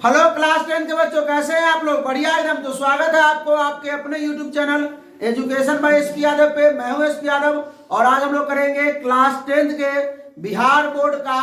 Hello class 10 के बच्चों, कैसे हैं आप लोग? बढ़िया एकदम। तो स्वागत है आपको आपके अपने YouTube channel education by S P Yadav पे। मैं हूं एस पी यादव और आज हम लोग करेंगे क्लास 10 के बिहार बोर्ड का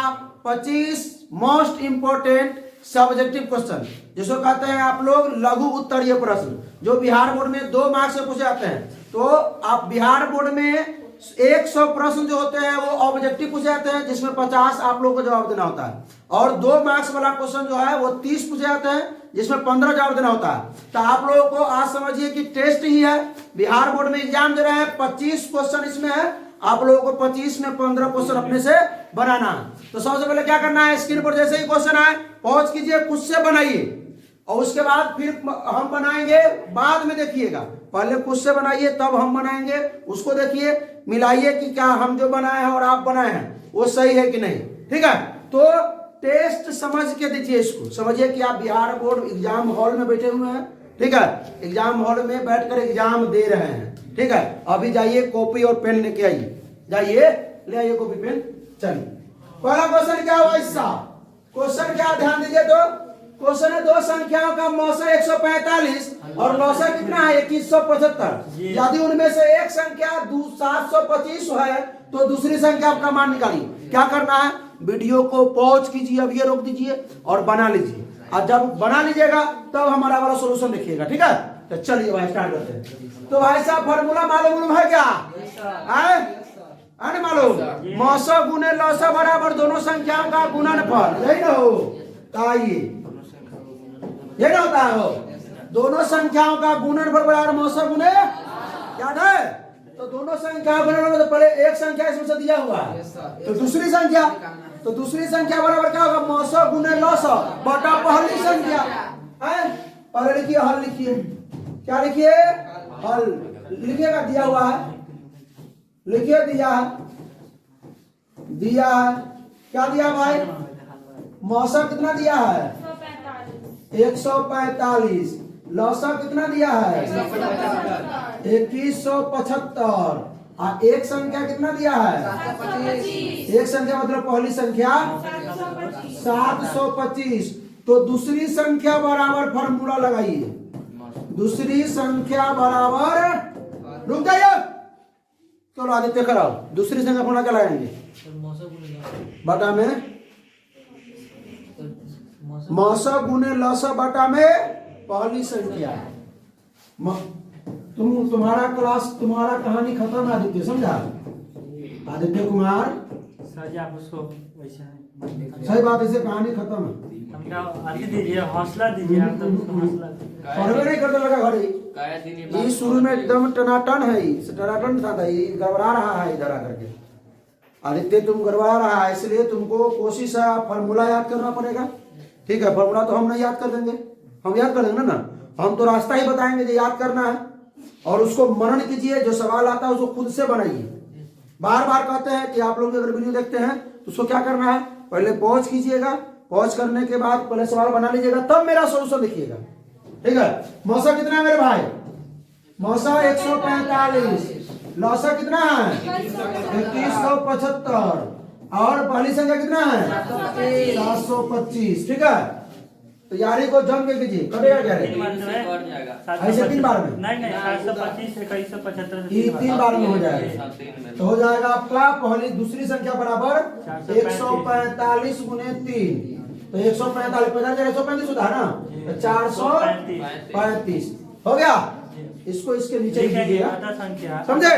25 मोस्ट इंपोर्टेंट सब्जेक्टिव क्वेश्चन, जिसको कहते हैं आप लोग लघु उत्तरीय प्रश्न, जो बिहार बोर्ड में 2 मार्क्स से पूछे जाते हैं। तो आप बिहार बोर्ड में 100 प्रश्न जो होते हैं वो ऑब्जेक्टिव पूछे जाते हैं, जिसमें 50 आप लोगों को जवाब देना होता है, और 2 मार्क्स वाला क्वेश्चन जो है वो 30 पूछे जाते हैं, जिसमें 15 जवाब देना होता है। तो आप लोगों को आज समझिए कि टेस्ट ही है, बिहार बोर्ड में एग्जाम दे रहे हैं। 25 क्वेश्चन इसमें है, आप लोगों को 25 में 15 क्वेश्चन अपने से बनाना है। तो सबसे पहले क्या करना है, स्क्रीन पर जैसे ही क्वेश्चन आए पॉज कीजिए, खुद से बनाइए, और उसके बाद फिर हम बनाएंगे। बाद में देखिएगा, पहले खुद से बनाइए तब हम बनाएंगे। उसको देखिए, मिलाइए कि क्या हम जो बनाए हैं और आप बनाए हैं वो सही है कि नहीं। ठीक है, तो टेस्ट समझ के दीजिए। इसको समझिए कि आप बिहार बोर्ड एग्जाम हॉल में बैठे हुए हैं। ठीक है, एग्जाम हॉल में बैठकर एग्जाम दे रहे हैं। ठीक है, अभी जाइए कॉपी और पेन लेके आइए, जाइए ले आइए कॉपी पेन। चलिए, पहला क्वेश्चन क्या हुआ इसका? क्वेश्चन क्या, ध्यान दीजिए। तो क्वेश्चन है, 2 संख्याओं का मौसा 145 और लौसा कितना है 2175। यदि उनमें से एक संख्या 725 है तो दूसरी संख्या का मान निकालिए। क्या करना है, वीडियो को पॉज कीजिए, अब ये रोक दीजिए और बना लीजिए। और जब बना लीजिएगा तब हमारा वाला सोल्यूशन देखिएगा। ठीक है, तो चलिए भाई स्टार्ट करते हैं। तो भाई साहब फॉर्मूला मालूम है क्या? है मालूम? मौसा गुने लौसा बराबर दोनों संख्याओं का गुणनफल, यही ना हो? आइए, ये ना होता है, हो दोनों संख्याओं का गुणनफल बराबर मौसा गुने, याद है? तो दोनों संख्याओं का गुणनफल, तो पहले एक संख्या इसमें से दिया हुआ है, तो दूसरी संख्या, तो दूसरी संख्या बराबर क्या होगा? मौसा गुने लौसा बटा पहली संख्या है। पहले लिखिए हल, लिखिए क्या लिखिए? हल लिखिएगा, दिया हुआ है, लिखिए दिया है, दिया है। क्या दिया भाई? मौसा कितना दिया है? 145। लौसा कितना दिया है? 2175। और एक संख्या कितना दिया है? एक संख्या मतलब पहली संख्या 725। तो दूसरी संख्या बराबर फॉर्मूला लगाइए। दूसरी संख्या बराबर, रुक जाइए, चलो आदित्य कराओ। दूसरी संख्या फॉर्मूला क्या लगाएंगे? बटा में मौसा गुने लौसा बटा में पहली संख्या। तुम्हारा क्लास, तुम्हारा कहानी खत्म है आदित्य, समझा? आदित्य कुमार सही बात, इसे कहानी खत्म है। हौसला दीजिए, पढ़वे नहीं करने लगा घड़ी। ये शुरू में एकदम टनाटन है, टनाटन था, गड़बड़ा रहा है इधर आकर के। आदित्य तुम गड़बड़ा रहा है, इसलिए तुमको कोशिश है, फॉर्मूला याद करना पड़ेगा। ठीक है, फॉर्मूला तो हम नहीं याद कर देंगे, हम याद कर देंगे ना। हम तो रास्ता ही बताएंगे जो याद करना है, और उसको मनन कीजिए। जो सवाल आता है उसको खुद से बनाइए। बार बार कहते हैं कि आप लोग अगर वीडियो देखते हैं तो उसको क्या करना है, पहले पॉज कीजिएगा, पॉज करने के बाद पहले सवाल बना लीजिएगा, तब मेरा सोल्यूशन देखिएगा। ठीक है, मौसा कितना है मेरे भाई? मौसा 145। लौसा कितना है? 2175। और पहली संख्या कितना है? 725। ठीक है, तो यारी को जम के कीजिए, कटेगा क्या रे? ऐसे 3 बार में नहीं 725 से 2175 ये 3 बार में हो जाएगा। तो हो जाएगा आपका पहली दूसरी संख्या बराबर 145 गुने 3। तो 145 135 होता है ना, तो 435 हो गया। इसको इसके नीचे लिख दीजिएगा, समझे?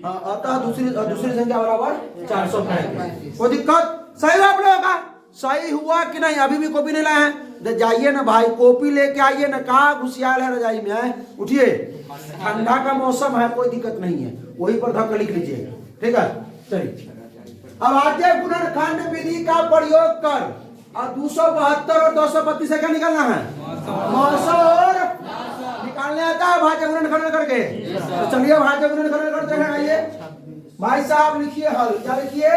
अतः दूसरी संख्या बराबर 435। कोई दिक्कत? सही हुआ आप लोगों का? सही हुआ कि नहीं? अभी भी कॉपी नहीं लाए हैं? जाइए ना भाई, कॉपी लेके आइए ना। कहाँ घुसियाल है रजाई में? है, उठिए, ठंडा का मौसम है, कोई दिक्कत नहीं है, वहीं पर धक्का लिख लीजिएगा। ठीक है, चलिए। अब आगे गुणनखंड विधि का प्रयोग कर और 272 और 232 से क्या निकालना है? मौसा और निकालने आता है भाज्य गुणनखंड करके। तो चलिए भाज्य गुणनखंड करते हैं। आइए भाई साहब, लिखिए हल। क्या लिखिए?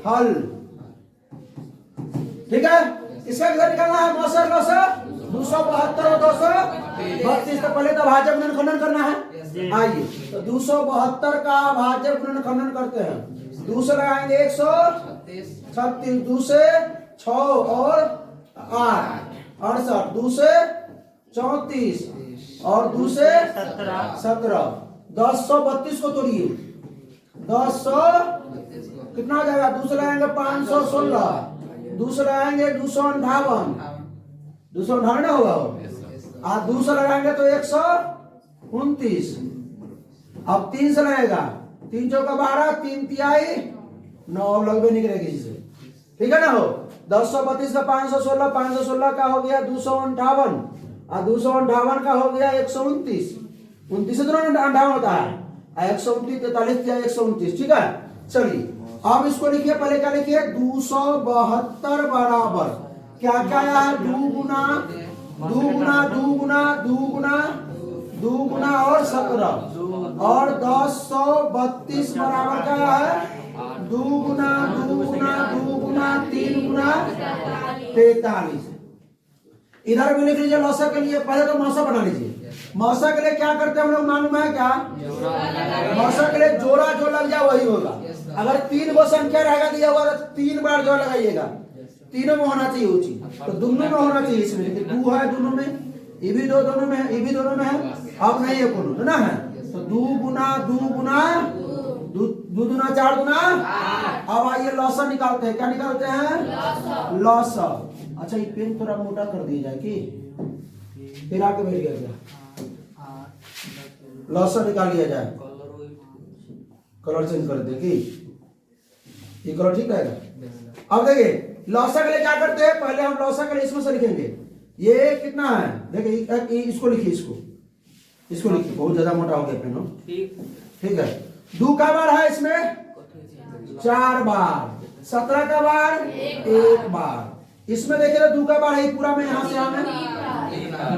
हल। ठीक है, इसका कितना निकालना है? मौसा लौसा 272 और 232। तो पहले तो भाज्य गुणनखंड करना है। आइए, तो 272 का भाज्य गुणनखंड करते हैं। 2 से लगाएंगे 136, 2 से 6 और 8, 68, दूसरे 34 और दूसरे 17। 1032 को तोड़िए। 10 कितना हो जाएगा? दूसरे आएंगे 516, दूसरे आएंगे 258, 258 ना होगा और दूसरा लगाएंगे तो 129। अब 3 से लगेगा, 3 चौका 12, 3 तिहाई 9, अब लगभग नहीं करेगी इससे, ठीक है ना हो। 1032 का 516, 516 का हो गया 258 और 258 का हो गया 129। 29 से दोनों 58 होता है, 129 43 या 129, ठीक है। चलिए अब इसको लिखिए, पहले क्या लिखिए? 272 बराबर क्या क्या है? 2 गुना 2 गुना 2 गुना 2 गुना 2 गुना और 17 और 1032 बराबर क्या है? 2 गुना 2 गुना 2 गुना 3 गुना 43। इधर भी लिख लीजिए लौसा के लिए। पहले तो मौसा बना लीजिए। मौसा के लिए क्या करते हैं हम लोग मालूम है क्या? मौसा के लिए जोड़ा जो लग जाए वही होगा। अगर 3 गो संख्या रहेगा दिया हुआ तो 3 बार जोड़ लगाइएगा, तीनों में होना चाहिए वो चीज, तो दोनों में होना चाहिए। इसमें लेकिन 2 है दोनों में, ये भी दोनों में है, ये भी दोनों में है, अब नहीं है कोनो ना है, तो 2 गुना 2 गुना 2 दूना 4 गुना। अब आइए लौसा निकालते हैं। क्या निकालते हैं? लौसा। अच्छा ये पेन थोड़ा मोटा कर दिया जाए कि फिर आके बैठ गया क्या? लौसा निकाल लिया जाए, कलर चेंज कर दे कि ये कलर ठीक रहेगा। अब देखिए लौसा के लिए क्या करते हैं? पहले हम लौसा के लिए इसमें से लिखेंगे। ये कितना है देखिए, इसको लिखिए, इसको लिखिए, बहुत ज्यादा मोटा हो गया पेन, ठीक है। 2 का बार है इसमें 4 बार, 17 का बार 1 बार। इसमें देखिए 2 का बार है पूरा में, यहाँ से यहाँ में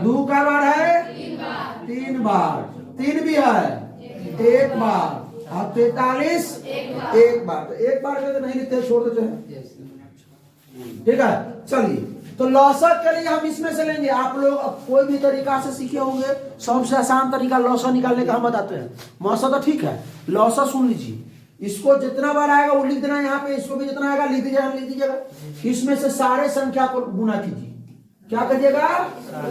2 का बार है 3 बार, 3 भी है 1 बार, अब 43 1 बार। तो 1 बार के तो नहीं लिखते, छोड़ देते हैं, ठीक है। चलिए तो लौसा के लिए हम इसमें से लेंगे। आप लोग अब कोई भी तरीका से सीखे होंगे, सबसे आसान तरीका लौसा निकालने का हम बताते हैं। मौसा तो ठीक है, लौसा सुन लीजिए। इसको जितना बार आएगा वो लिख देना यहाँ पे, इसको भी जितना आएगा लिख दीजिएगा। इसमें से सारे संख्या को गुना कीजिए। क्या करिएगा?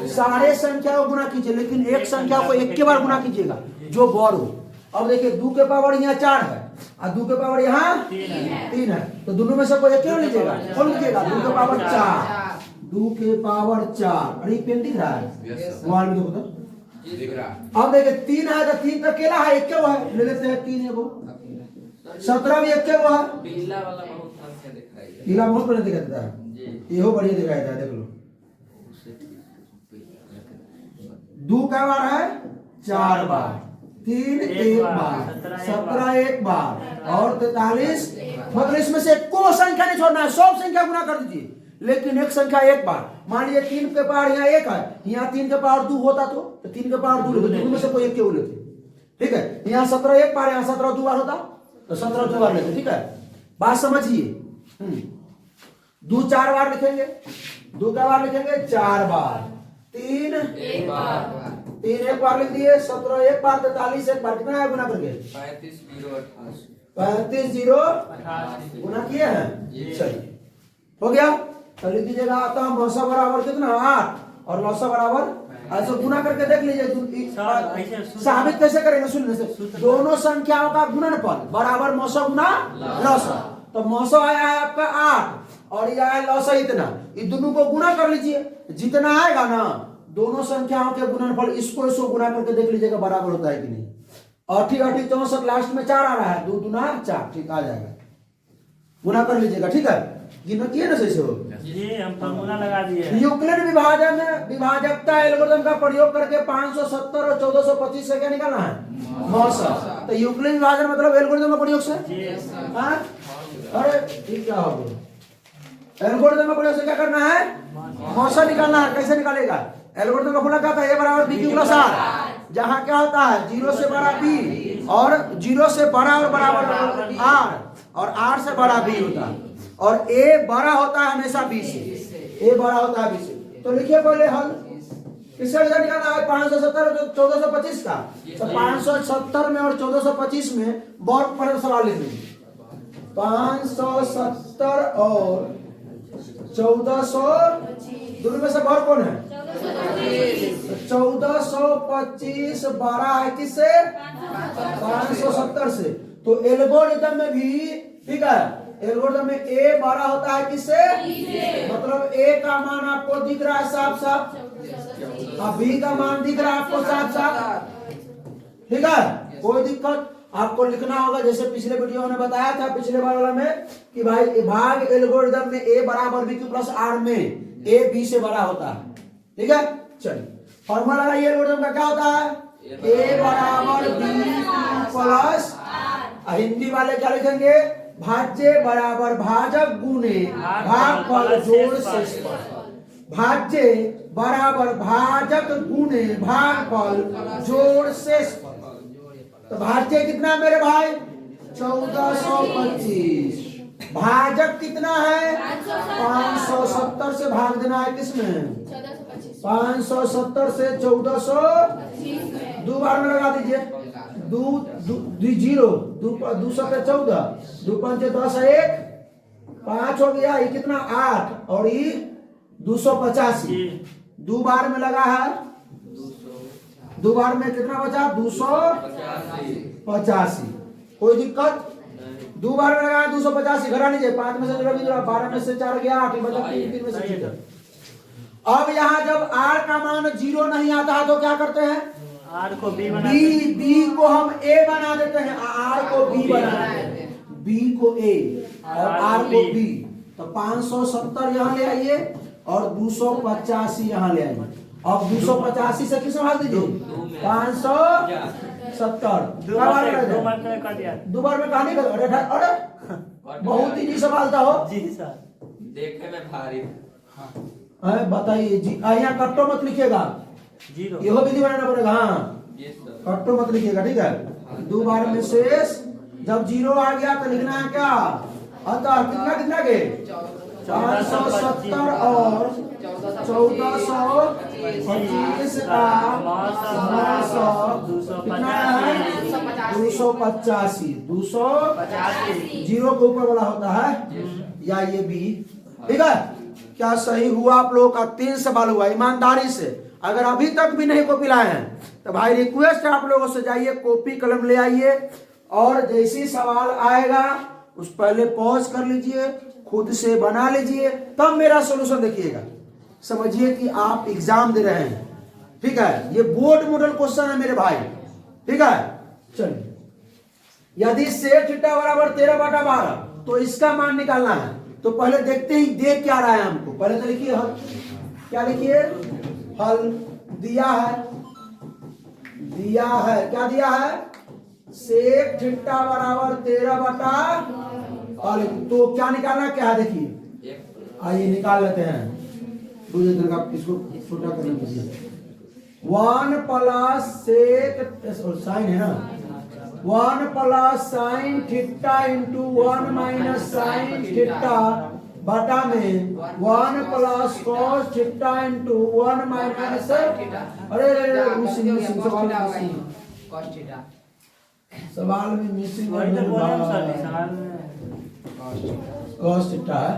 सारे संख्या को गुना कीजिए, लेकिन एक संख्या को एक के बार गुना कीजिएगा जो बड़ हो। अब देखिए 2 के पावर यहाँ 4 है और 2 के पावर यहाँ 3 है, तो दोनों में से कोई एक क्यों लीजिएगा? कौन लीजिएगा? 2 के पावर 4, 2 के पावर 4। अरे पेन दिख रहा है मोबाइल में? देखो तो दिख रहा। अब देखिए 3 है तो 3 तो अकेला है, एक क्यों है? ले लेते हैं 3 है वो। 17 भी एक क्यों है? पीला वाला बहुत अच्छा दिखाई देता है, पीला बहुत बढ़िया दिखाई देता है, ये हो बढ़िया दिखाई देता है, देख लो। 2 का बार है 4 बार, 3 1 बार, 17 1 बार और 43। मतलब इसमें से कोई संख्या नहीं छोड़ना है, सब संख्या गुना कर दीजिए, लेकिन एक संख्या 1 बार। मान लीजिए 3 के पावर यहाँ 1 है, यहाँ 3 के पावर 2 होता तो 3 के पावर 2 लेते, दोनों में से कोई एक क्यों लेते, ठीक है। यहाँ 17 1 बार, यहाँ 17 2 बार होता तो 17 2 बार लेते, ठीक है। बात समझिए। 2 4 बार लिखेंगे, 2 का बार लिखेंगे 4 बार, 3 1 बार, 3 1 बार लिख दिए, 17 1 बार, 43 1 बार। कितना है गुना करके? 35 0 88 गुना किए हैं। चलिए हो गया, तो लिख दीजिएगा। आता मौसा बराबर कितना? 8 और लौसा बराबर, ऐसे गुना करके देख लीजिए। साबित कैसे करेंगे? सुनने से, दोनों संख्याओं का गुणनफल बराबर मौसा गुना लौसा। तो मौसा आया है आपका 8 और ये आया लौसा इतना, ये दोनों को गुना कर लीजिए। जितना आएगा ना दोनों संख्याओं के गुणनफल, इसको गुना करके देख लीजिएगा बराबर होता है कि नहीं। 8 8 64, लास्ट में 4 आ रहा है, 2 दूना 4, ठीक आ जाएगा। गुना कर लीजिएगा, ठीक है। गिनना किए ना सही से हो जी, हम फॉर्मूला लगा दिए। यूक्लिड विभाजन विभाजकता एल्गोरिथम का प्रयोग करके 570 और 1425 से क्या निकालना है? मौसा। तो यूक्लिड विभाजन मतलब एल्गोरिथम का प्रयोग से। हाँ? अरे ठीक क्या हो गया? एल्गोरिथम का प्रयोग से क्या करना है? मौसा निकालना है। कैसे निकालेगा? एल्गोरिथम का फॉर्मूला क्या था? A बराबर B क्यू प्लस R। जहाँ क्या होता है 0 से बड़ा B और 0 से बड़ा और बराबर R और R से बड़ा B होता है, और A बड़ा होता है हमेशा B से, A बड़ा होता है B से। तो लिखिए पहले हल किससे निकालना है? 570 और 1425 का। तो 570 में और 1425 में बहुत बड़ा सवाल लिख लीजिए। 570 और 1425 दोनों में से बड़ कौन है? 1425 बड़ा है किससे? 570 से। तो एल्गोरिथम में भी ठीक है, एल्गोरिथम में ए बड़ा होता है किससे? मतलब ए का मान आपको दिख रहा है साफ साफ, अब बी का मान दिख रहा है आपको साफ साफ, ठीक है, कोई दिक्कत? आपको लिखना होगा जैसे पिछले वीडियो में बताया था, पिछले वाला में कि भाई भाग एल्गोरिथम में ए बराबर बी क्यू प्लस आर में ए बी से बड़ा होता है, ठीक है। चलिए फॉर्मूला लगाइए, एल्गोरिथम का क्या होता है? ए बराबर बी प्लस, हिंदी वाले क्या लिखेंगे? भाज्य बराबर भाजक गुने भागफल जोड़ शेषफल। भाज्य बराबर भाजक गुने भागफल जोड़ शेषफल। तो भाज्य कितना मेरे भाई? 1425। भाजक कितना है? 570 से भाग देना है किसमें? 570 से 1400 दो बार में लगा दीजिए, जीरो दो सौ पे 14, दो पंचे 10, 1 5 हो गया, ये कितना 8 और ये 285 दो बार में लगा है, दो बार में कितना बचा? 285। कोई दिक्कत? दो बार में लगा 285, घटा लीजिए, 5 में से 12 में से 4 गया 8 बचा, 3 में से 6। अब यहाँ जब आर का मान 0 नहीं आता है तो क्या करते हैं? आर को बी बना, बी को हम ए बना देते हैं, आर को बी बना देते हैं, बी को ए और आर को बी। तो 570 यहाँ ले आइए और 285 यहाँ ले आइए। अब 285 से किस भाग दीजिए? 570 दो बार में कर दिया, दो बार में कहानी कर। अरे बहुत ही सवाल था हो जी सर, देखे में भारी बताइए जी। यहाँ कट्टो मत लिखिएगा, जीरो यह विधि बनाना पड़ेगा। हाँ कट्टो मत लिखिएगा, ठीक है। दो बार में शेष, जब 0 आ गया तो लिखना है क्या? अतः कितना कितना के 570 और 1425 का 900 कितना है? 285। 285 जीरो के ऊपर वाला होता है या ये बी, ठीक है। क्या सही हुआ आप लोगों का? 3 सवाल हुआ ईमानदारी से। अगर अभी तक भी नहीं कॉपी लाए हैं तो भाई रिक्वेस्ट है आप लोगों से, जाइए कॉपी कलम ले आइए और जैसी सवाल आएगा उस पहले पॉज कर लीजिए, खुद से बना लीजिए, तब मेरा सॉल्यूशन देखिएगा। समझिए कि आप एग्जाम दे रहे हैं, ठीक है। ये बोर्ड मॉडल क्वेश्चन है मेरे भाई, ठीक है। चलिए, यदि सेक थीटा बराबर 13/12 तो इसका मान निकालना है। तो पहले देखते ही देख क्या रहा है हमको, पहले तो लिखिए हल। क्या लिखिए? हल दिया है, क्या दिया है? सेक थीटा बराबर 13/12। तो क्या निकालना क्या है? देखिए आइए निकाल लेते हैं। इसको छोटा करने दीजिए। 1 प्लस सेक साइन है ना, 1 plus sign theta into 1 minus sine theta बटा में 1 plus cos theta into 1 minus, अरे सवाल में मिसिंग कॉस थीटा है।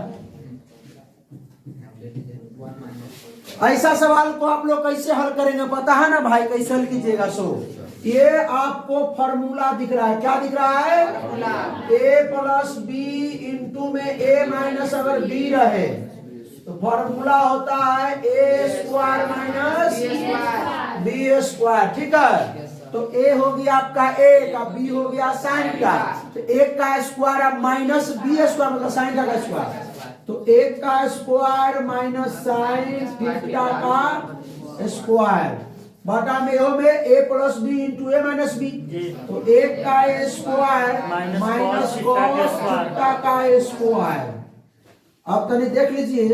ऐसा सवाल को आप लोग कैसे हल करेंगे पता है ना भाई? कैसे हल कीजिएगा? सो ये आपको फॉर्मूला दिख रहा है, क्या दिख रहा है? ए प्लस बी इंटू में ए माइनस अगर बी रहे तो फॉर्मूला होता है ए स्क्वायर माइनस बी स्क्वायर, ठीक है। तो ए हो गया आपका ए का, बी हो गया साइन का, तो एक का स्क्वायर माइनस बी स्क्वायर मतलब साइन का स्क्वायर, तो एक का स्क्वायर माइनस साइन थीटा का स्क्वायर बटा में हो में ए plus b into a minus B, तो एक का स्क्वायर माइनस कॉस थीटा का स्क्वायर। अब तनी देख लीजिए,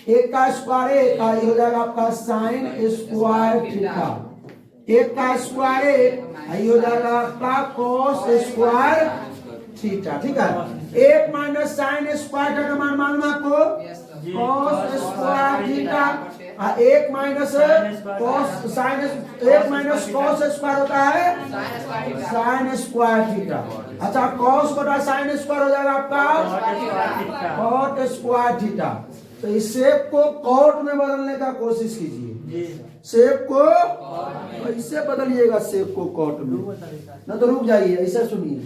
एक का स्क्वायर एक का हो जाएगा आपका साइन स्क्वायर थीटा, एक का स्क्वायर एक हो जाएगा आपका कॉस स्क्वायर थीटा, ठीक है। एक माइनस साइन स्क्वायर का मान मालूम है आपको? कॉस स्क्वायर थीटा, एक माइनस कॉस साइन, एक माइनस कॉस स्क्वायर होता है साइन स्क्वायर थीटा। अच्छा, कॉस बटा साइन स्क्वायर हो जाएगा आपका कॉट स्क्वायर थीटा। तो इस शेप को कॉट में बदलने का कोशिश कीजिए। जी शेप को ऐसे बदलिएगा, शेप को कॉट में, ना तो रुक जाइए। ऐसा सुनिए,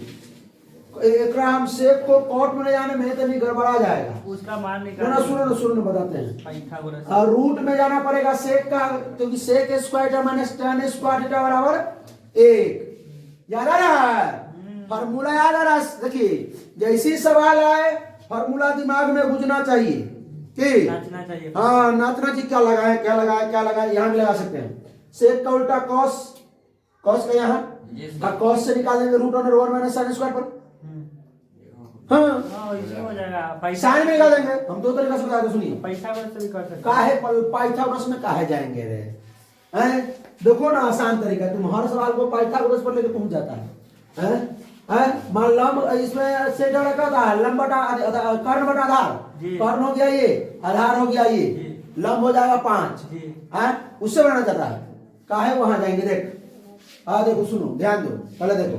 एक हम शेप को कॉट में ले जाने में तो नहीं, गड़बड़ा जाएगा। उसका मान ना निकाल सुनो बताते हैं। पाइथागोरस और रूट में जाना पड़ेगा सेक का, क्योंकि sec square theta minus tan square theta बराबर 1। याद आ रहा है? फार्मूला याद आ रहा है? देखिए जैसे ही सवाल आए फार्मूला दिमाग में गुजना चाहिए कि नाचना चाहिए। हाँ नाचना चाहिए। क्या लगाए क्या लगाए क्या लगाए, यहाँ भी लगा सकते हैं। सेक का उल्टा कॉस, कॉस का यहाँ कॉस से निकाल देंगे root under 1 minus sin square पर। हाँ इसमें हो जाएगा साइन में निकाल देंगे। हम दो तरीका से बताते, सुनिए। पाइथागोरस से भी कर सकते काहे पाइथागोरस में काहे जाएंगे रे? हैं? देखो ना आसान तरीका, तुम हर सवाल को पाइथागोरस पर लेके पहुंच जाता है। हैं? मान लंब इसमें से क्या होता है? लंब बटा कर्ण बटा आधार। कर्ण हो गया ये, आधार हो गया ये, लंब हो जाएगा 5। हैं? उससे बनाना चाहता है। काहे वहां जाएंगे? देख देखो सुनो ध्यान दो, पहले देखो।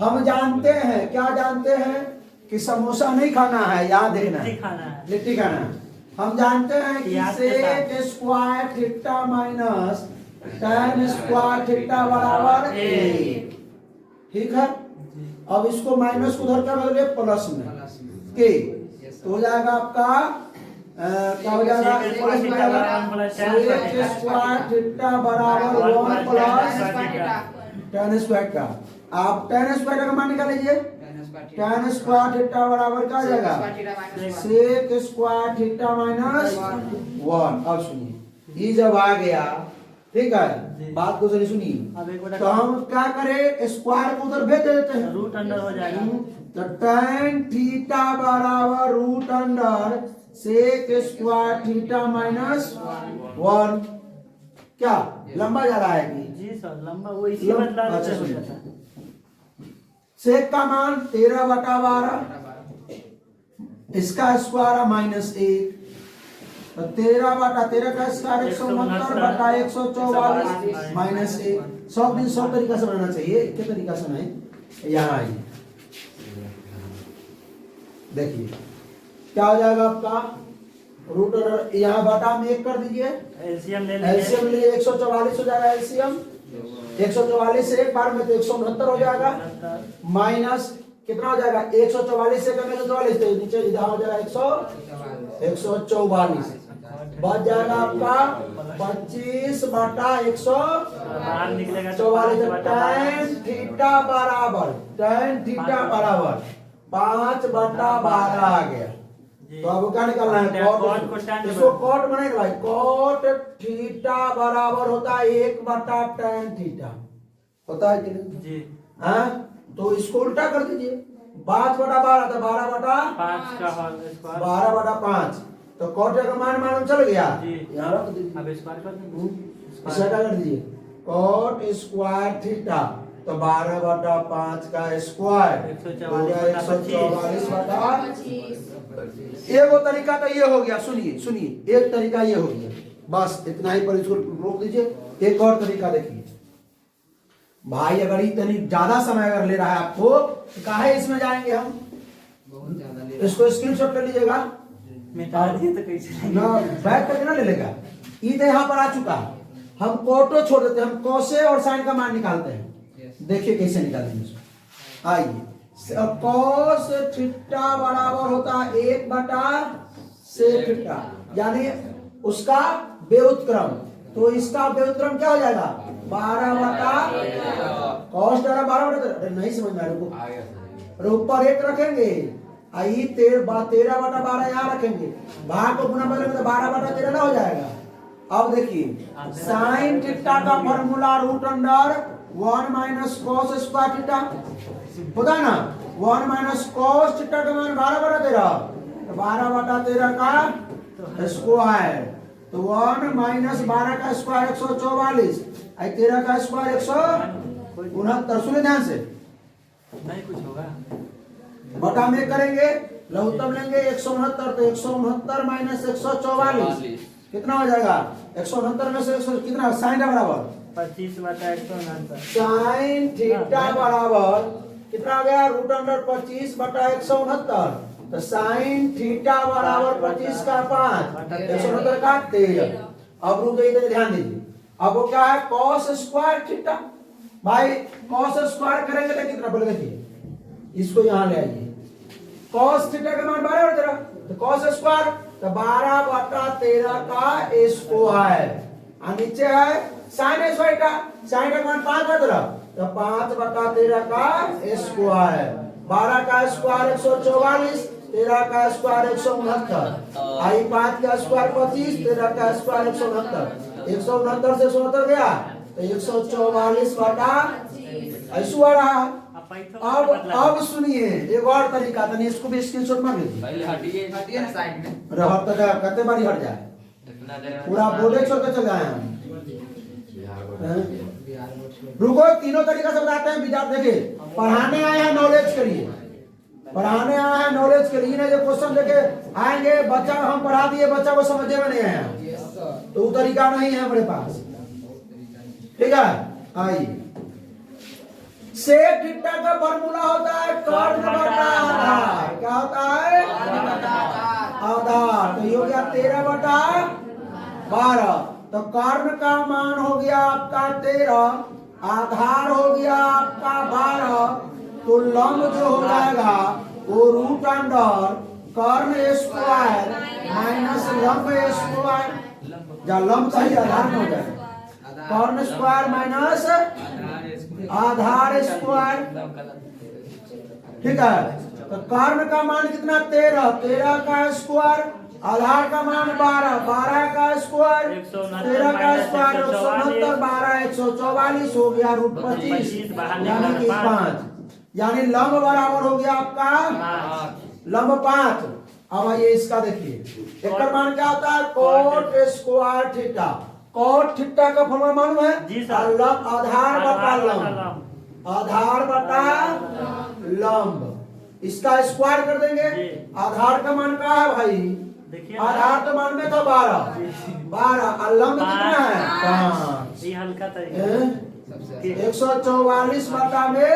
हम जानते हैं, क्या जानते हैं? कि समोसा नहीं खाना है, याद देखना है, लिट्टी खाना है। हम जानते हैं कि sec square theta minus tan square theta बराबर 1। ठीक है, अब इसको माइनस को उधर क्या बदलिए प्लस में के, तो हो जाएगा आपका क्या हो जाएगा? प्लस में जाएगा सेक स्क्वायर थीटा बराबर 1 प्लस tan स्क्वायर का। आप tan स्क्वायर का मान निकाल लीजिए। tan स्क्वायर थीटा बराबर क्या हो जाएगा? Sec square theta minus 1। अब सुनिए, ये जब आ गया, ठीक है, बात को जरा सुनिए। तो हम क्या करें? स्क्वायर को उधर भेज देते हैं, रूट अंडर हो जाएगा। तो tan थीटा बराबर root under sec square theta minus 1। क्या लंबा जा रहा है कि? जी सर, लंबा वो इसी बदला से हो जाता है। सेक का मान 13/12, इसका स्क्वायर माइनस 1, तो 13/13 का स्क्वायर 169/144 माइनस 1। 100 दिन 100 तरीका से बनाना चाहिए। क्या तरीका से नहीं? यहाँ आइए, देखिए क्या हो जाएगा आपका? रूट यहाँ बटा में 1 कर दीजिए, एलसीएम ले एलसीएम लिए 144 हो जाएगा। एलसीएम 144 से एक बार में तो 169 हो जाएगा, माइनस कितना हो जाएगा? 144 से करने 144 तो नीचे इधर हो जाएगा 144, बच जाएगा आपका 25/144। निकलेगा tan थीटा बराबर 5/12 आ गया। तो अब क्या निकालना है? कॉट। इसको कॉट बनाएंगे भाई। कॉट थीटा बराबर होता है 1/tan थीटा, होता है कि नहीं जी? हाँ, तो इसको उल्टा कर दीजिए। 5/12 था, 5 का होल स्क्वायर 12/5। तो कॉट का मान मालूम चल गया। यहाँ रख दीजिए, अब स्क्वायर कर देंगे। इसका कर दीजिए। कॉट स्क्वायर थीटा तो 12/5 का स्क्वायर 144/25। एगो तरीका तो ये हो गया। सुनिए एक तरीका ये हो गया, बस इतना ही पर इसको रोक दीजिए। एक और तरीका देखिए भाई, अगर इतनी ज्यादा समय अगर ले रहा है आपको, तो काहे इसमें जाएंगे हम? बहुत ज्यादा इसको स्क्रीनशॉट कर लीजिएगा, मिटा दिए तो कैसे ना बैक करके ना ले लेगा। ये तो यहाँ पर आ चुका है, हम कोटो छोड़ देते हैं, हम कोसे और साइन का मान निकालते हैं। देखिए कैसे निकालेंगे इसको। आइए, कॉस थीटा बराबर होता है 1/sec थीटा, यानी उसका व्युत्क्रम। तो इसका व्युत्क्रम क्या हो जाएगा? 12/, कॉस 12/, नहीं समझ में आ रहा, ऊपर 1 रखेंगे, आई 13/12 यहाँ रखेंगे, भाग को गुना करेंगे तो 12/13 ना हो जाएगा। अब देखिए साइन थीटा का formula root under 1 minus cos square theta होता है ना। 1 माइनस कॉस थीटा का मान 12/13, तो 12/13 का स्क्वायर, तो 1 माइनस 12 का स्क्वायर 144, 13 का स्क्वायर 169। सुने ध्यान से, नहीं कुछ होगा, बटा में करेंगे, लघुत्तम लेंगे 169, तो 169 माइनस 144 कितना हो जाएगा? 169 में से 100 कितना? साइन बराबर 25/169। साइन थीटा बराबर कितना आ गया? Root under 25/169। तो साइन थीटा बराबर 25 का 5 169 का 13। अब रुक गई, ध्यान दीजिए। अब वो क्या है, कॉस स्क्वायर थीटा। भाई कॉस स्क्वायर करेंगे तो कितना, बोले देखिए इसको यहां ले आइए। कॉस थीटा का मान 12 और 13, तो कॉस स्क्वायर तो 12/13 का स्क्वायर। और नीचे है साइन स्क्वायर का, साइन का मान 5/13 तो 5/13 का स्क्वायर। 12 का स्क्वायर 144, 13 का स्क्वायर 169, आई 5 का स्क्वायर 25, 13 का स्क्वायर 169, 169 से 169 गया तो 144 बटा ऐसा आ रहा। अब सुनिए एक और तरीका, तो इसको भी स्क्रीनशॉट मार लीजिए। पहले हटिए ना साइड में। रहत तक कितने बारी हट जाए, इतना देर में पूरा बोर्डे छोड़ के चल जाए हम। रुको, तीनों तरीका से बताते हैं विद्यार्थी। देखिए पढ़ाने आए हैं, नॉलेज करिए। पढ़ाने आए हैं नॉलेज के लिए, जो क्वेश्चन लेके आएंगे बच्चा हम पढ़ा दिए, बच्चा को समझे में नहीं आया तो वो तरीका नहीं है हमारे पास, ठीक है। आइए, सेक थीटा का फॉर्मूला होता है कर्ण बटा आधार। क्या होता है, आधार। तो ये हो गया 13/12। तो कर्ण का मान हो गया आपका 13, आधार हो गया आपका 12, तो लंब जो हो जाएगा वो रूट अंडर कर्ण स्क्वायर माइनस लंब स्क्वायर, या लंब सही आधार में हो जाएगा, कर्ण स्क्वायर माइनस आधार स्क्वायर, ठीक है। तो कर्ण का मान कितना 13, 13 का स्क्वायर, आधार का मान 12, 12 का स्क्वायर, 13 का स्क्वायर 169, 12 144 हो गया रूट 25 यानी कि 5, यानी लंब बराबर हो गया आपका लंब 5। अब आइए इसका देखिए, एक मान क्या होता है, coat square theta. Cot theta का फॉर्मूला मालूम है जी सर, लंब आधार बटा लंब, आधार बटा लंब, इसका स्क्वायर कर देंगे। आधार का मान क्या है भाई, देखिए आधार तो मान में था 12, 12 और लंब कितना है 5, ये हल्का तरीका 144 बटा में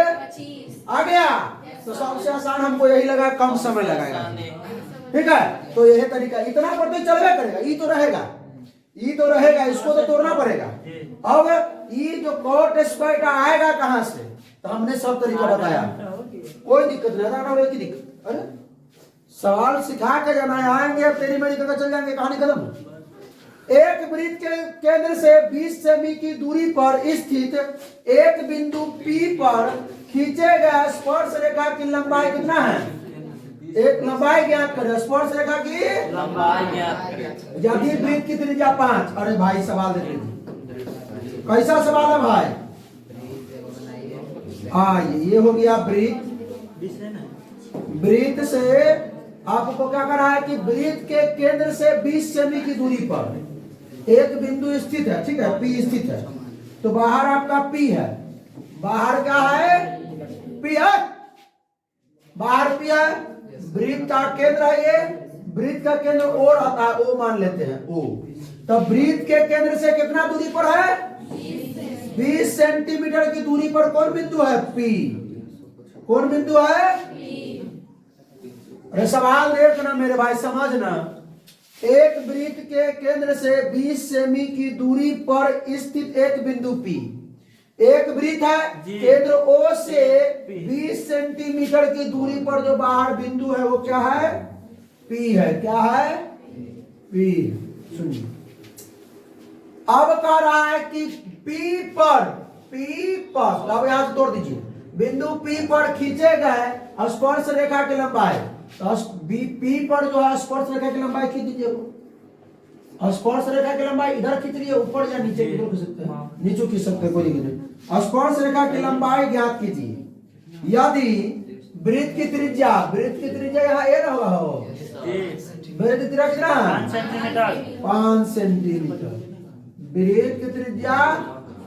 आ गया। तो सबसे आसान हमको यही लगा, कम समय लगाएगा, ठीक है। तो यही तरीका, इतना पर तो चलवे करेगा, ये तो रहेगा, ये तो रहेगा, इसको तो तोड़ना पड़ेगा। अब ये जो कोट स्क्वायर का आएगा कहां से, तो हमने सब तरीका बताया, कोई दिक्कत नहीं है की दिक्कत। अरे सवाल सिखा के जाना है, आएंगे अब तेरी मेरी करके चल जाएंगे, कहानी खत्म। एक वृत्त के केंद्र से 20 सेमी की दूरी पर स्थित एक बिंदु P पर खींचे गए स्पर्श रेखा की लंबाई कितना है, एक लंबाई ज्ञात करें, स्पर्श रेखा की लंबाई ज्ञात करें। यदि वृत्त की त्रिज्या 5। अरे भाई सवाल दे दीजिए, कैसा सवाल है भाई, ये हो गया वृत्त। वृत्त से आपको क्या करा है कि वृत्त के केंद्र से 20 सेमी की दूरी पर एक बिंदु स्थित है, ठीक है, P स्थित है। तो बाहर आपका P है, बाहर क्या है P है, बाहर P है, वृत्त का केंद्र है ये, वृत्त का केंद्र O रहता है, O मान लेते हैं O। तो वृत्त के केंद्र से कितना दूरी पर है, 20 सेंटीमीटर की दूरी पर कौन बिंदु है P, कौन बिंदु है। अरे सवाल देखना मेरे भाई, समझना। एक वृत्त के केंद्र से 20 सेमी की दूरी पर स्थित एक बिंदु P, एक वृत्त है, केंद्र O से 20 सेंटीमीटर की दूरी पर जो बाहर बिंदु है वो क्या है, P है। क्या है, P। सुनिए, अब कह रहा है कि P पर, अब यहां से तोड़ दीजिए, बिंदु P पर खींचे गए स्पर्श रेखा की लंबाई। तो P पर जो है स्पर्श रेखा की लंबाई खींच दीजिए, स्पर्श रेखा की लंबाई इधर खींच रही है, ऊपर या नीचे किधर खींच सकते हैं, नीचे खींच सकते हैं, कोई दिक्कत नहीं। स्पर्श रेखा की लंबाई ज्ञात कीजिए यदि वृत्त की त्रिज्या, यहाँ ए रहा हो, वृत्त की त्रिज्या कितना है 5 सेंटीमीटर, वृत्त की त्रिज्या,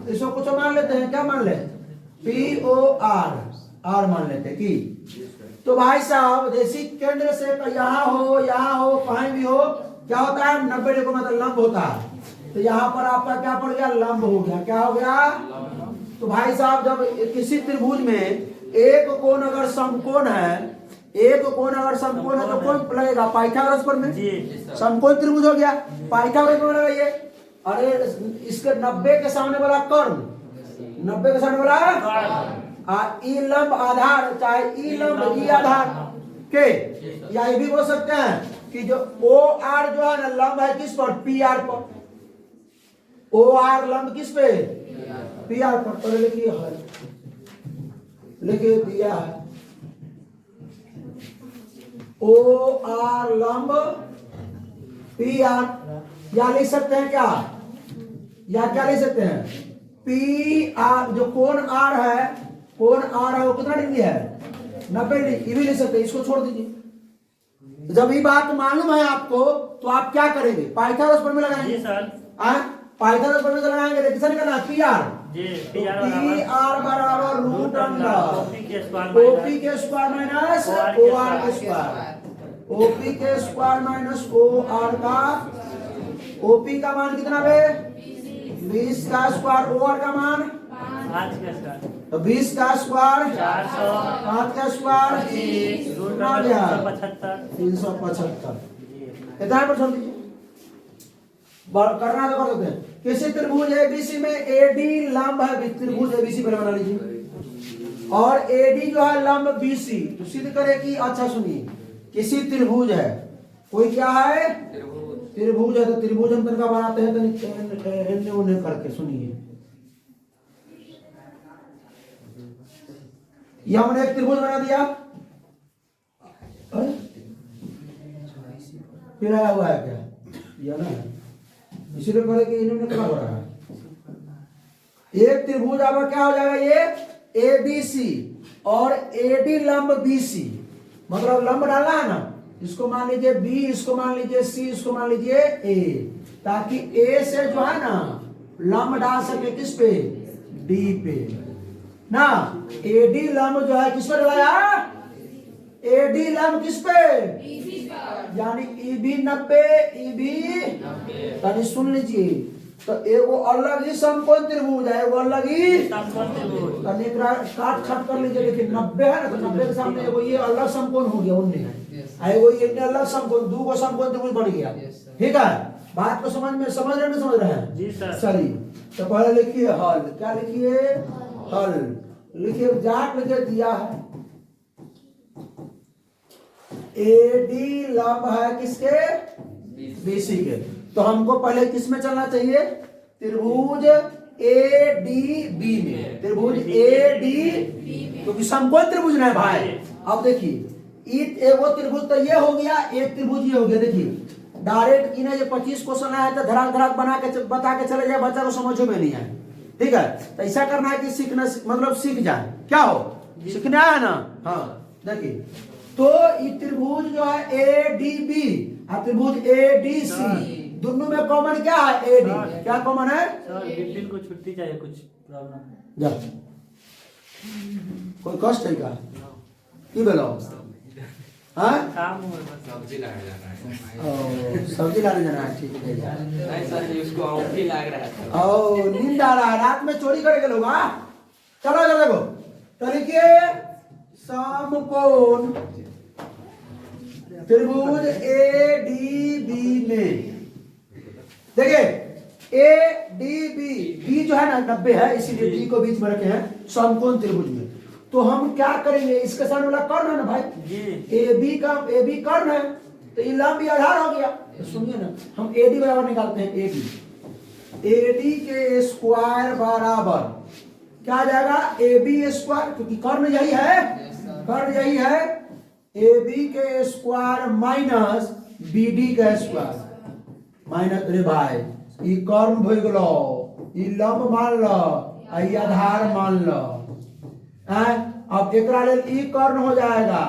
इसको कुछ मान लेते हैं, क्या मान ले, POR मान लेते हैं कि। तो भाई साहब जैसे केंद्र से यहाँ हो कहीं भी हो, क्या होता है 90 डिग्री मतलब लंब होता है। तो यहाँ पर आपका क्या पड़ गया, लंब हो गया। क्या हो गया, तो भाई साहब जब किसी त्रिभुज में एक कोण अगर समकोण है, एक कोण अगर समकोण है तो कौन लगेगा? पाइथागोरस प्रमेय। जी समकोण त्रिभुज हो गया, पाइथागोरस प्रमेय लगाइए। अरे इसके 90 के सामने वाला कर्ण, 90 के सामने वाला ई लंब आधार, चाहे ई लंब ई आधार के, या ये भी बोल सकते हैं कि जो ओ आर जो है ना लंब है किस पर? पी आर पर। ओ आर लंब किस पे? पी आर पर। तो लिखिए हल, लिखिए दिया है ओ आर लंब पी आर, या लिख सकते हैं क्या? या क्या लिख सकते हैं? पी आर, जो कोण आर है, कोण आर है वो कितना डिग्री है? 90 डिग्री। ये भी लिख सकते हैं, इसको छोड़ दीजिए। जब ये बात मालूम है आपको तो आप क्या करेंगे? पाइथागोरस प्रमेय लगाएंगे। जी सर। पाइथागोरस प्रमेय लगाएंगे तो किसने करना? P R. G P R बराबर रूट अंडर ओपी के स्क्वायर ओपी के स्क्वायर माइनस ओ आर के स्क्वायर, ओपी के स्क्वायर माइनस ओ आर का, ओपी का मान कितना बे? 20 का स्क्वायर, ओ आर का मान 5 के स्क्वायर तो 20 का स्क्वायर 400 5 का स्क्वायर रूट आ गया 375। 375। कितना पर छोड़ दीजिए, करना तो कर सकते हैं। किसी त्रिभुज एबीसी में एडी लंब है, त्रिभुज एबीसी पहले बना लीजिए, और एडी जो है लंब बीसी, तो सिद्ध करे कि, अच्छा सुनिए, किसी त्रिभुज है, कोई क्या है? त्रिभुज है। तो त्रिभुज हम तनका बनाते हैं तो उन्हें करके सुनिए। यह हमने एक त्रिभुज बना दिया, फिर आया हुआ है क्या? यह ना इसीलिए बोले कि इन्होंने क्या हो रहा है? एक त्रिभुज आपका क्या हो जाएगा? ये ए बी सी और एडी लंब बी सी, मतलब लंब डालना है ना, इसको मान लीजिए बी, इसको मान लीजिए सी, इसको मान लीजिए ए, ताकि ए से जो है ना लंब डाल सके किस पे? डी पे ना। एडी लंब जो है किस पे डाला? एडी लंब किस पे? यानी ईबी 90, ईबी तनी सुन लीजिए, तो एगो अलग ही समकोण त्रिभुज है, एगो अलग ही समकोण त्रिभुज। तनी काट छाट कर लीजिए। देखिए 90 है ना, तो 90 के सामने एगो ये अलग समकोण हो गया, उनने एगो ये अलग समकोण, दो गो समकोण त्रिभुज बन गया। ठीक है, बात को समझ में समझ रहे हैं? समझ रहे हैं? जी सर। चलिए, तो पहले लिखिए हल। क्या लिखिए? हल लिखिए, जाट लिखिए दिया है एडी लंब है किसके? बीसी के। तो हमको पहले किस में चलना चाहिए? त्रिभुज ए डी बी में, त्रिभुज ए डी, क्योंकि समकोण त्रिभुज ना है भाई। अब देखिए एगो त्रिभुज तो ये हो गया, एक त्रिभुज ये हो गया। देखिए डायरेक्ट इन्हें ये 25 क्वेश्चन आया था, धड़ाक धड़ाक बना के बता के चले जाए, बच्चा को समझ में नहीं आए। ठीक है, तो ऐसा करना है कि सीखना, मतलब सीख जाए, क्या हो? सीखना है ना। हाँ देखिए, तो ये त्रिभुज जो है ए डी बी और त्रिभुज ए डी सी, दोनों में कॉमन क्या है? A D. क्या कॉमन है? सर बिपिन को छुट्टी चाहिए, कुछ प्रॉब्लम जा, कोई कष्ट है क्या? की बोलो? हाँ, काम हो बस। सब्जी लाने जाना है। सब्जी लाने जाना है। ठीक है, नहीं सर जी, उसको औंधी लग रहा था। ओ नींद आ रहा है, रात में चोरी करेंगे लोग। हाँ चलो इधर देखो, तो लिखिए समकोण त्रिभुज ए डी बी में, देखिए ए डी बी, बी जो है ना 90 है, इसीलिए डी को बीच में रखे हैं समकोण त्रिभुज में। तो हम क्या करेंगे? इसके सामने वाला कर्ण है ना भाई जी, ए बी कर्ण है, तो ये लंब भी आधार हो गया। तो सुनिए ना, हम ए डी बराबर निकालते हैं, ए डी के स्क्वायर बराबर क्या आ जाएगा? ए बी स्क्वायर, क्योंकि कर्ण यही है, कर्ण यही है, ए बी के स्क्वायर माइनस बी डी का स्क्वायर माइनस। अरे भाई ई कर्ण हो गलो, ई लंब मान लो, ई आधार मान लो। अब एकरा लेल ई कर्ण हो जाएगा,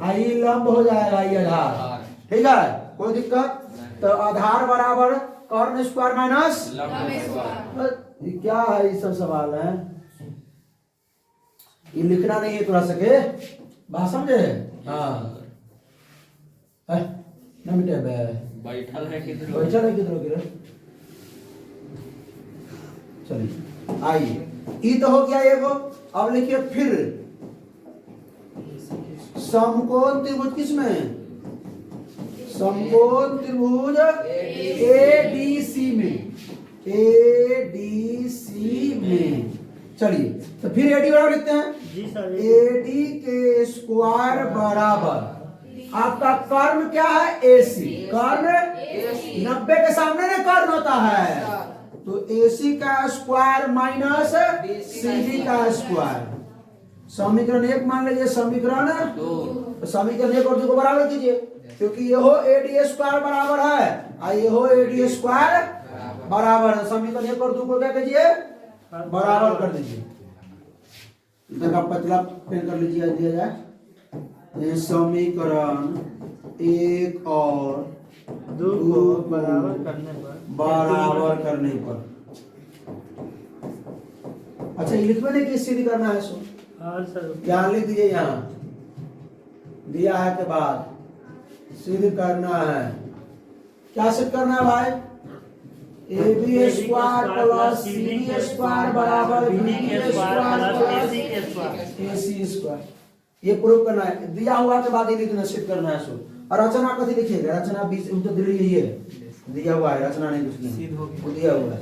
ई लंब हो जाएगा, ई आधार। ठीक है, कोई दिक्कत? तो आधार बराबर कर्ण स्क्वायर माइनस ये क्या है? ये सब सवाल है, ये लिखना नहीं है थोड़ा सके, बात समझे? हाँ ना बेटे, बैठल है किधर? बैठल है किधर गिरे? चलिए आइए, ई तो हो गया एगो। अब लिखिए फिर समकोण त्रिभुज किसमें? समकोण त्रिभुज एडीसी में, एडीसी में। चलिए तो फिर एडी बराबर लिखते हैं, जी सर। एडी के स्क्वायर बराबर आपका कर्ण क्या है? एसी। कर्ण 90 के सामने ना कर्ण होता है, तो एसी का स्क्वायर माइनस सीडी का स्क्वायर। समीकरण 1 मान लीजिए, समीकरण 2, समीकरण 1 और 2 को बराबर कीजिए, क्योंकि ये हो एडी स्क्वायर बराबर है और ये हो एडी स्क्वायर बराबर है। समीकरण 1 और 2 को क्या कीजिए? बराबर कर दीजिए। इधर का पतला पेन कर लीजिए, दिया जाए। ये समीकरण 1 और 2 को बराबर करने पर अच्छा, ये लिखने नहीं कि सीधी करना है सो हाँ सर। यहाँ लिख दीजिए, यहाँ दिया है के बाद सीधी करना है। क्या सिद्ध करना है भाई? A B square plus C D square बराबर B square plus A C square. ये प्रूव करना है। दिया हुआ के बाद ये लिखना, सिद्ध करना है सो। और रचना कथी लिखिएगा? रचना 20 तो दिल्ली ये दिया हुआ है, रचना नहीं कुछ नहीं दिया हुआ है।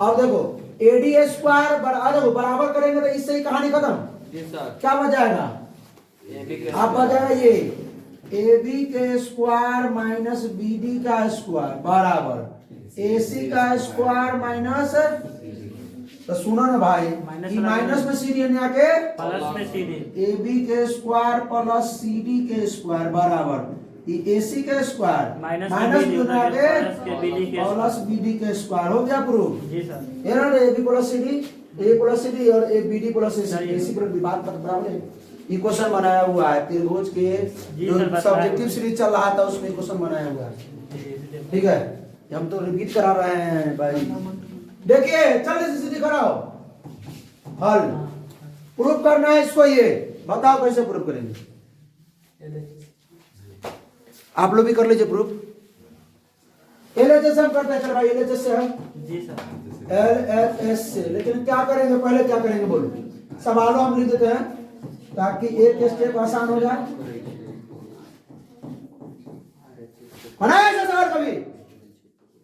अब देखो एडी स्क्वायर बराबर करेंगे तो इससे ही कहानी खत्म। क्या बच जाएगा? आप बच जाएगा ये ए बी के स्क्वायर माइनस बी डी का स्क्वायर बराबर ए सी का स्क्वायर माइनस, तो सुनो ना भाई, माइनस में सी डी आके प्लस में सी डी, ए बी के स्क्वायर प्लस सी डी के स्क्वायर बराबर ए सी के square minus plus B D के स्क्वायर। हो गया प्रूफ? जी सर। ये ना A B plus C D और A B D plus A C पर बात बराबर है। ये क्वेश्चन बनाया हुआ है त्रिभुज के, जो सब्जेक्टिव सीरीज चल रहा था उसमें क्वेश्चन बनाया हुआ है। ठीक है, हम तो रिपीट करा रहे हैं भाई। देखिए जल्दी से सीधी कराओ, हल प्रूफ करना है इसको। ये बताओ कैसे प्रूफ करेंगे? आप लोग भी कर लीजिए प्रूफ। एलएचएस हम करते हैं, चल भाई एलएचएस से हम जी सर। एलएचएस से। लेकिन क्या करेंगे, पहले क्या करेंगे बोलो? सवालों हम लिख देते हैं ताकि एक स्टेप आसान हो जाए। बनाया ऐसा सवाल कभी?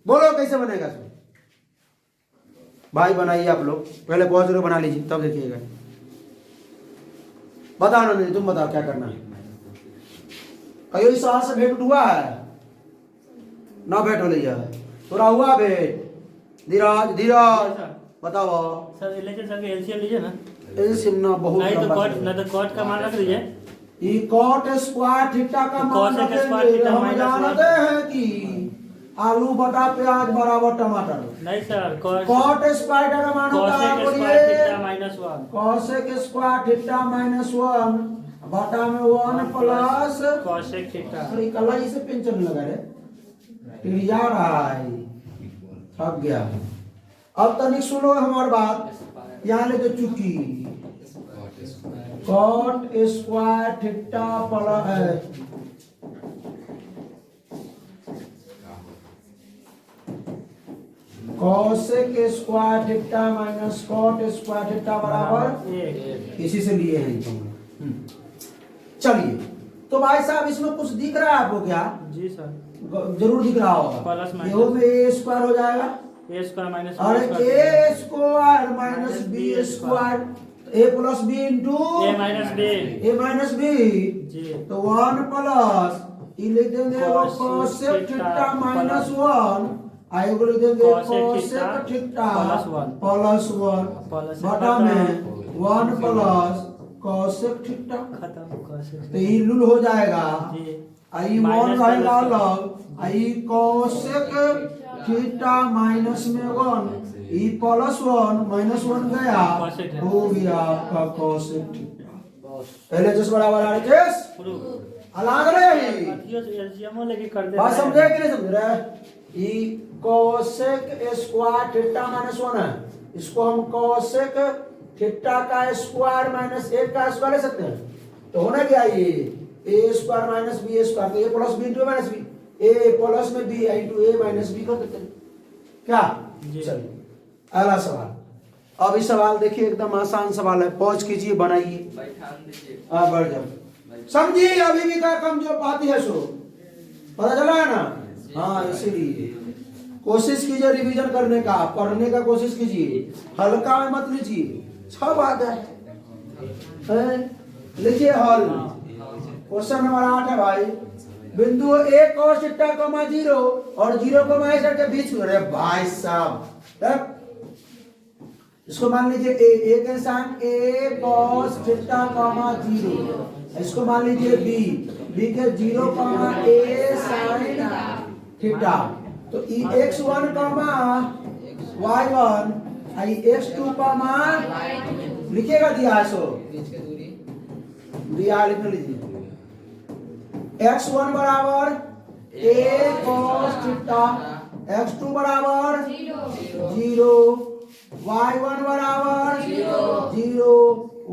बोलो कैसे बनेगा भाई? बनाइए आप लोग, पहले बहुत जरूर बना लीजिए तब देखिएगा। बताओ ना, नहीं तुम बताओ क्या करना है। कहीं इस सवाल से भेंट हुआ है ना? भेंट हो लिया थोड़ा हुआ भेंट। धीरज धीरज बताओ सर। एलएचएस सर के एलसीएम लीजिए ना। एलसीएम ना बहुत नहीं तो कॉट का मान रख लीजिए। ये कॉट स्क्वायर थीटा का मान रखेंगे। हम जानते हैं कि आलू बटा प्याज बराबर टमाटर। नहीं सर, कॉट स्क्वायर का मान होता है -1 कॉसेक स्क्वायर थीटा -1 बटा में 1 प्लस कॉसेक थीटा। अरे कला इसे पेंशन लगा रे, टिड़िया रहा है, थक गया। अब तनिक सुनो हमारी बात, यहाँ ले तो चुकी cot square theta plus cosec square theta minus cot square theta बराबर इसी से लिए हैं। चलिए तो भाई साहब इसमें कुछ दिख रहा है आपको क्या? जी सर, जरूर दिख रहा होगा। प्लस माइनस ये में ए स्क्वायर हो जाएगा ए स्क्वायर माइनस और ए square minus b square, A plus b into a minus B जी। तो 1 प्लस ये लिख देंगे कॉसेक थीटा माइनस 1, आएगा लिख देंगे कॉसेक थीटा प्लस 1 बटा में 1 प्लस कॉसेक थीटा। खत्म कॉसेक। तो ये लूल हो जाएगा जी। आई 1 रहेगा अलग, आई कॉसेक थीटा माइनस में 1, ई प्लस 1 माइनस 1 गया, हो गया आपका कॉसेक थीटा। पहले जिस बराबर आ रहे अलग रहे एलसीएम लेके कर दे। बात समझे कि नहीं समझ रहे? ई कॉसेक स्क्वायर थीटा माइनस 1 है, इसको हम कॉसेक थीटा का स्क्वायर माइनस 1 का स्क्वायर ले सकते हैं। तो होना क्या ये a square minus b square, तो a plus b into minus b, a plus में b into a minus b कर देते हैं क्या? चलिए अगला सवाल। अब इस सवाल देखिए एकदम आसान सवाल है, पॉज कीजिए बनाइए। बैठा दीजिए। हाँ बढ़ जाओ। समझी अभी भी का कम जो पाती है सो पता चला है ना। हाँ इसीलिए कोशिश कीजिए रिवीजन करने का, पढ़ने का कोशिश कीजिए, हल्का में मत लीजिए। 6 बात है। लिखिए हल। क्वेश्चन नंबर 8 है भाई। बिंदु ए cos थीटा, 0 और 0, के बीच में। अरे भाई साहब इसको मान लीजिए ए के साइन ए cos थीटा, 0। इसको मान लीजिए बी के 0, ए साइन थीटा। तो x1, y1 x2, लिखिएगा दिया है सो दिया लिख लीजिए। x1 बराबर a cos थीटा, x2 बराबर 0, y1 बराबर 0,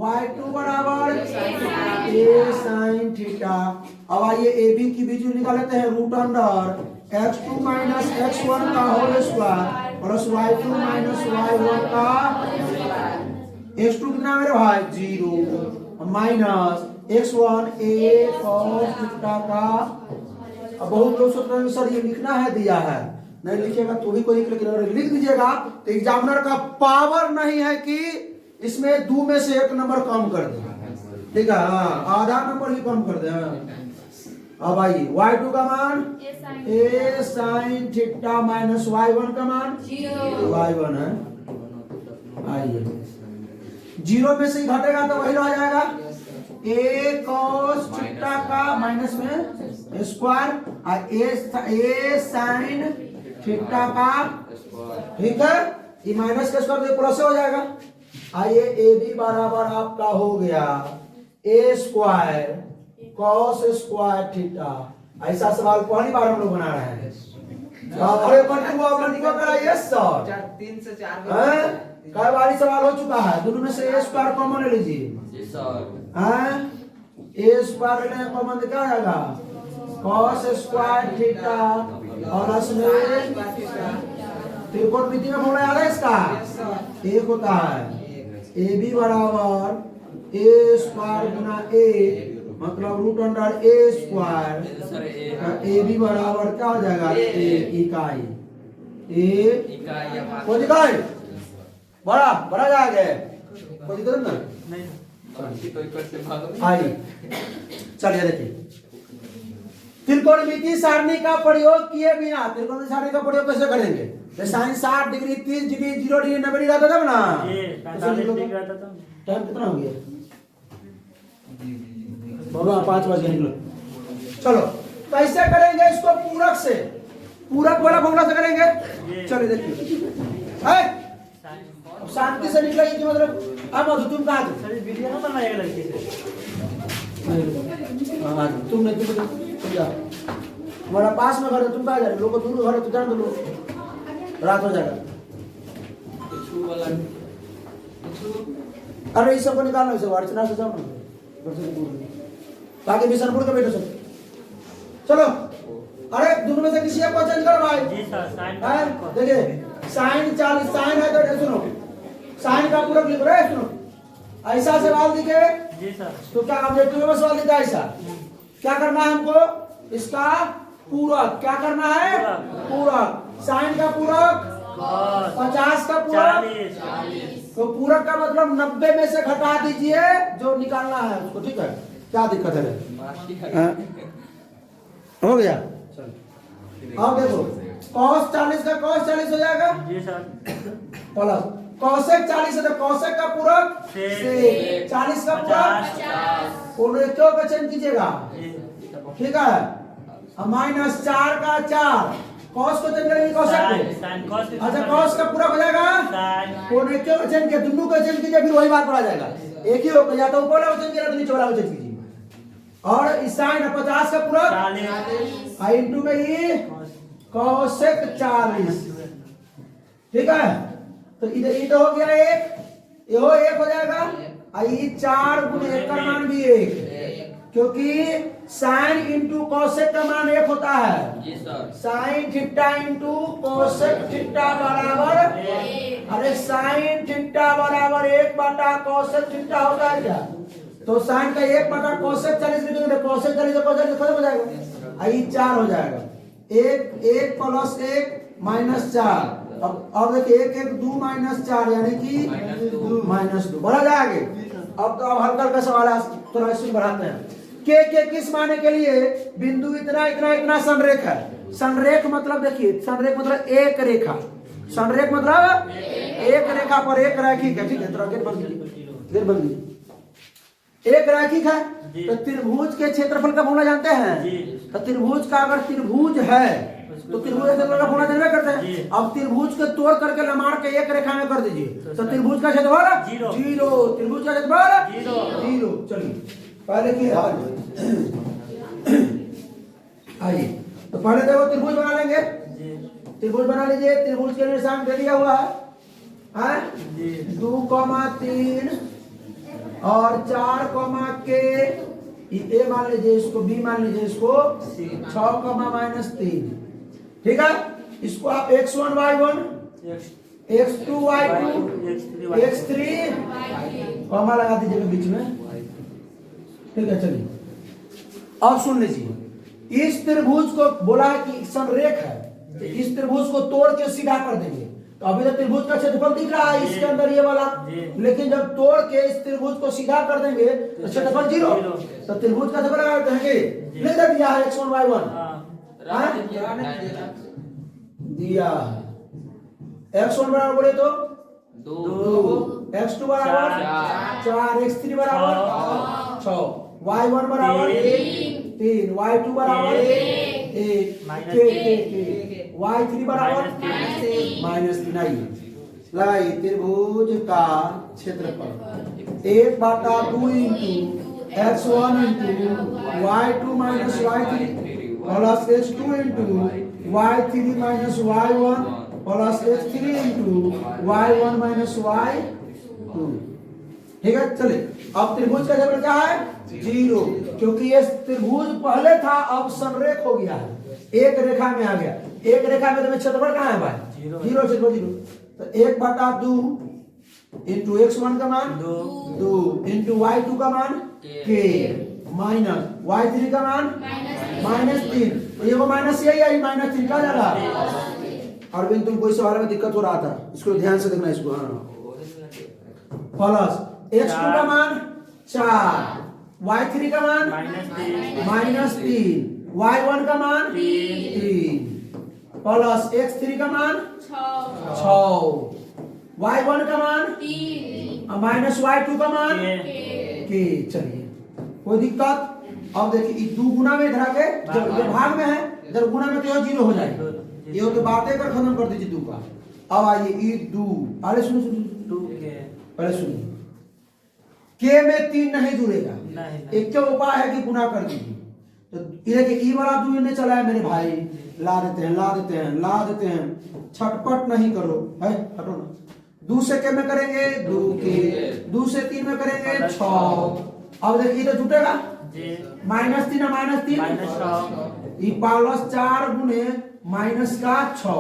y2 बराबर a sin थीटा। अब आइए ए बी की बीच निकाल लेते हैं। Root under x2 minus x1 का whole square plus y2 minus y1 का x2 कितना मेरे भाई 0 minus x1 a cos theta का। अब बहुत लोग सोच रहे हैं सर ये लिखना है दिया है, नहीं लिखेगा तो भी कोई लिख दीजिएगा तो एग्जामिनर का पावर नहीं है कि इसमें 2 में से 1 नंबर कम कर दे। ठीक है, आधा नंबर ही कम कर दे। अब आइए y2 का मान a sin theta minus y1 का मान 0 y1 है। आइए 0 में से ही घटेगा तो वही रह जाएगा a cos थीटा का माइनस में स्क्वायर और a sin थीटा का। ठीक है, ये माइनस का स्क्वायर प्लस हो जाएगा। आइए ए बी बराबर आपका हो गया a square cos square theta. ऐसा सवाल पहली बार हम लोग बना रहे हैं। अरे मल्टीपल कराइए सर, 3 से 4 कई बार सवाल हो चुका है। दोनों में से a स्क्वायर कॉमन ले लीजिए। जी सर। a स्क्वायर लेने कॉमन क्या आ जाएगा cos स्क्वायर थीटा और इसमें त्रिकोणमिति में फॉर्मूला याद है इसका, एक होता है ए बी बराबर ए स्क्वायर गुना ए मतलब root under A square. A B बराबर क्या हो जाएगा ए इकाई कोई इकाई बड़ा बड़ा जाएगा कोई दिक्कत नहीं। आइए चलिए देखिए त्रिकोणमिति सारणी का प्रयोग किए बिना त्रिकोणमिति सारणी का प्रयोग कैसे करेंगे। Sine 60 degree 30 degree 0 degree 90 degree रहता था ना, टाइम कितना हो गया बाबा 5 बजे निकलो। चलो कैसे करेंगे इसको पूरक से, पूरक वाला फॉर्मूला से करेंगे। चलो देखिए शांति से निकलेगी कि मतलब अब मधु तुम कहाँ थे वीडियो ना बनाएगा लड़की से तुम नहीं तुम जा हमारा पास में घर है, तुम कहाँ जा रहे लोग दूर घर है तो जान दो लोग रात हो जाएगा। अरे इस सबको निकालना इसे अर्चना से जाओ ना ताकि बिशनपुर के बेटे सब चलो। अरे दोनों में से किसी एक को चेंज करो भाई। जी सर साइन देखिए साइन 40 साइन है तो सुनो साइन का पूरक लिख रहे सुनो। ऐसा सवाल दिखे जी सर तो क्या ऑब्जेक्टिव में सवाल दिखा ऐसा क्या करना है हमको इसका पूरक क्या करना है पूरक। साइन का पूरक 50 का पूरक तो पूरक का मतलब 90 में से घटा दीजिए जो निकालना है उसको। ठीक है क्या दिक्कत है हो गया। अब देखो cos 40 का cos 40 हो जाएगा जी सर प्लस cosec 40 है तो cosec का पूरक से 40 का पूरक उन्हें क्यों का चयन कीजिएगा। ठीक है माइनस 4 का 4 cos को चयन करेंगे cosec को। अच्छा cos का पूरक हो जाएगा उन्हें क्यों का चयन किया दोनों का चयन कीजिए फिर वही बात पड़ा जाएगा। एक ही होगा या तो ऊपर वाला चयन कीजिए नीचे वाला चयन कीजिए। और इस साइन 50 का पूरक इनटू में ये cosec 40। ठीक है तो इधर ये तो हो गया एक ये हो एक हो जाएगा ये 4 गुने 1 का मान भी 1 क्योंकि साइन इंटू cosec का मान 1 होता है। जी sir. Sine theta into cosec theta बराबर अरे साइन थीटा बराबर 1 बटा cosec थीटा होता है क्या तो साइन का 1/cosec 40 लिखेंगे तो cosec 40 से cosec खत्म हो जाएगा, आई 4 हो जाएगा। 1 प्लस 1 माइनस 4। अब देखिए 1 2 माइनस 4 यानी कि -2 बढ़ा जाएगा। अब तो अब हल्का हल्का सवाल है, थोड़ा इसमें बढ़ाते हैं। के किस माने के लिए बिंदु इतना इतना इतना संरेख है। संरेख मतलब देखिए, संरेख मतलब एक रेखा, संरेख मतलब एक रेखा पर एक रैखिक है। ठीक है, थोड़ा गेट बंद कीजिए। एक रैखिक है तो त्रिभुज के क्षेत्रफल का फॉर्मूला जानते हैं। तो त्रिभुज का अगर त्रिभुज है तो त्रिभुज का क्षेत्रफल का फॉर्मूला जानते करते हैं। अब त्रिभुज को तोड़ करके लमाड़ के एक रेखा में कर दीजिए तो त्रिभुज का क्षेत्रफल 0, त्रिभुज का क्षेत्रफल 0। चलिए पहले की आइए, तो पहले देखो त्रिभुज बना लेंगे। त्रिभुज बना लीजिए। त्रिभुज के निशान दे दिया हुआ है 2,3 और 4, ए मान लीजिए, इसको बी मान लीजिए, इसको 6, -3। ठीक है, इसको आप x1 y1 x2 y2 x3 comma लगा दीजिएगा बीच में। ठीक है, चलिए अब सुन लीजिए। इस त्रिभुज को बोला है कि संरेख है, तो इस त्रिभुज को तोड़ के सीधा कर देंगे। तो अभी तो त्रिभुज का क्षेत्रफल दिख रहा है इसके अंदर ये वाला, लेकिन जब तोड़ के इस त्रिभुज को सीधा कर देंगे तो क्षेत्रफल 0। तो त्रिभुज का क्षेत्रफल कहेंगे लिख दिया है x1 y1 दिया है। x1 बराबर बोले तो 2, x2 बराबर 4, x3 बराबर 6, y1 बराबर 3, y2 बराबर 1, y3 बराबर -3। लगाइए त्रिभुज का क्षेत्रफल 1/2 into x1 into y2 minus y3 plus x2 into y3 minus y1 plus x3 into y1 minus y2। ठीक है, चलिए अब त्रिभुज का क्षेत्रफल क्या है 0, क्योंकि ये त्रिभुज पहले था अब संरेख हो गया है, एक रेखा में आ गया। एक रेखा में तो क्षेत्रफल कहाँ है भाई 0, क्षेत्रफल 0। तो 1/2 इंटू x1 का मान 2 इंटू y2 का मान k माइनस y3 का मान -3। तो ये वो माइनस यही आई -3 का जा रहा। अरविंद तुमको इस सवाल में दिक्कत हो रहा था, इसको ध्यान से देखना इसको। प्लस x2 का मान 4, y3 का मान -3, y1 का मान 3 प्लस x3 का मान 6, y1 का मान माइनस y2 का मान k। चलिए कोई दिक्कत। अब देखिए 2 गुना में इधर आके जब ये भाग में है, इधर गुना में तो यह 0 हो जाएगा। ये तो बातें कर खत्म कर दीजिए 2 का। अब आइए ई 2, अरे सुनो पहले सुनिए, के में 3 नहीं जुड़ेगा, एक क्या उपाय है कि गुना कर दीजिए। तो ये कि ई वाला 2 इन्हें चला है मेरे भाई, ला देते हैं, छटपट नहीं करो है, हटो ना। 2 से के में करेंगे 2 के, 2 से 3 में करेंगे 6। अब देखिए तो जुटेगा -3 -3 प्लस 4 गुने माइनस का 6।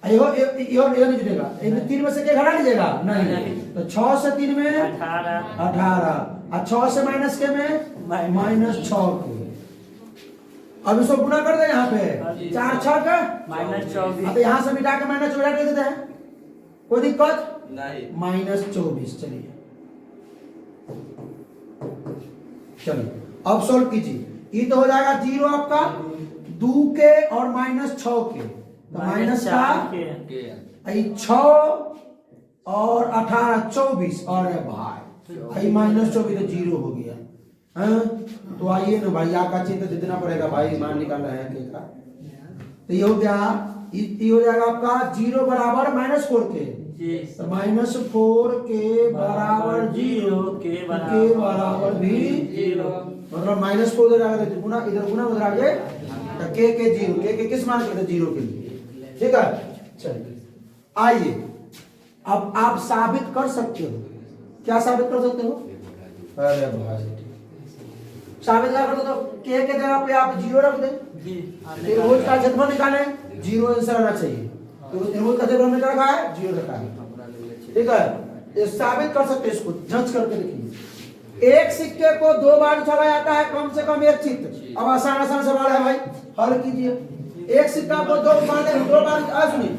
यो नहीं जुटेगा, 3 में से क्या घटा लीजिएगा नहीं, तो 6 से 3 में 18 और 6 से माइनस के में -6 के। अब इसको गुना कर दे यहाँ पे 4 6 का -24। तो यहाँ से मिटा के -24 दे देते हैं, कोई दिक्कत नहीं। -24। चलिए अब सॉल्व कीजिए। ये तो हो जाएगा 0 आपका 2 के और -6 के, तो माइनस का 6 और 18 24 और भाई -24 तो 0 हो गया। तो आइए ना भाई, का चिन्ह तो देना पड़ेगा भाई, मान निकाल रहे हैं के का। तो ये हो गया, ये हो जाएगा आपका 0 बराबर -4 के, तो -4 के बराबर 0 के बराबर भी 0, मतलब -4 इधर आ गया, गुना इधर गुना उधर आ गए, तो के 0, के किस मान के 0 के लिए। ठीक है, चलिए आइए अब आप साबित कर सकते हो। क्या साबित कर सकते हो? अरे भाई साबित क्या करते, तो के जगह पे आप 0 रख दें, त्रिभुज का क्षेत्रफल निकालें, 0 आंसर आना चाहिए। तो त्रिभुज का क्षेत्रफल में क्या रखा है 0 रखा है। ठीक है, ये साबित कर सकते हैं, इसको जज करके देखिए। एक सिक्के को 2 बार उछाला जाता है, कम से कम एक चित्त। अब आसान आसान सवाल है भाई, हल कीजिए। एक सिक्का को 2 बार सुनिए,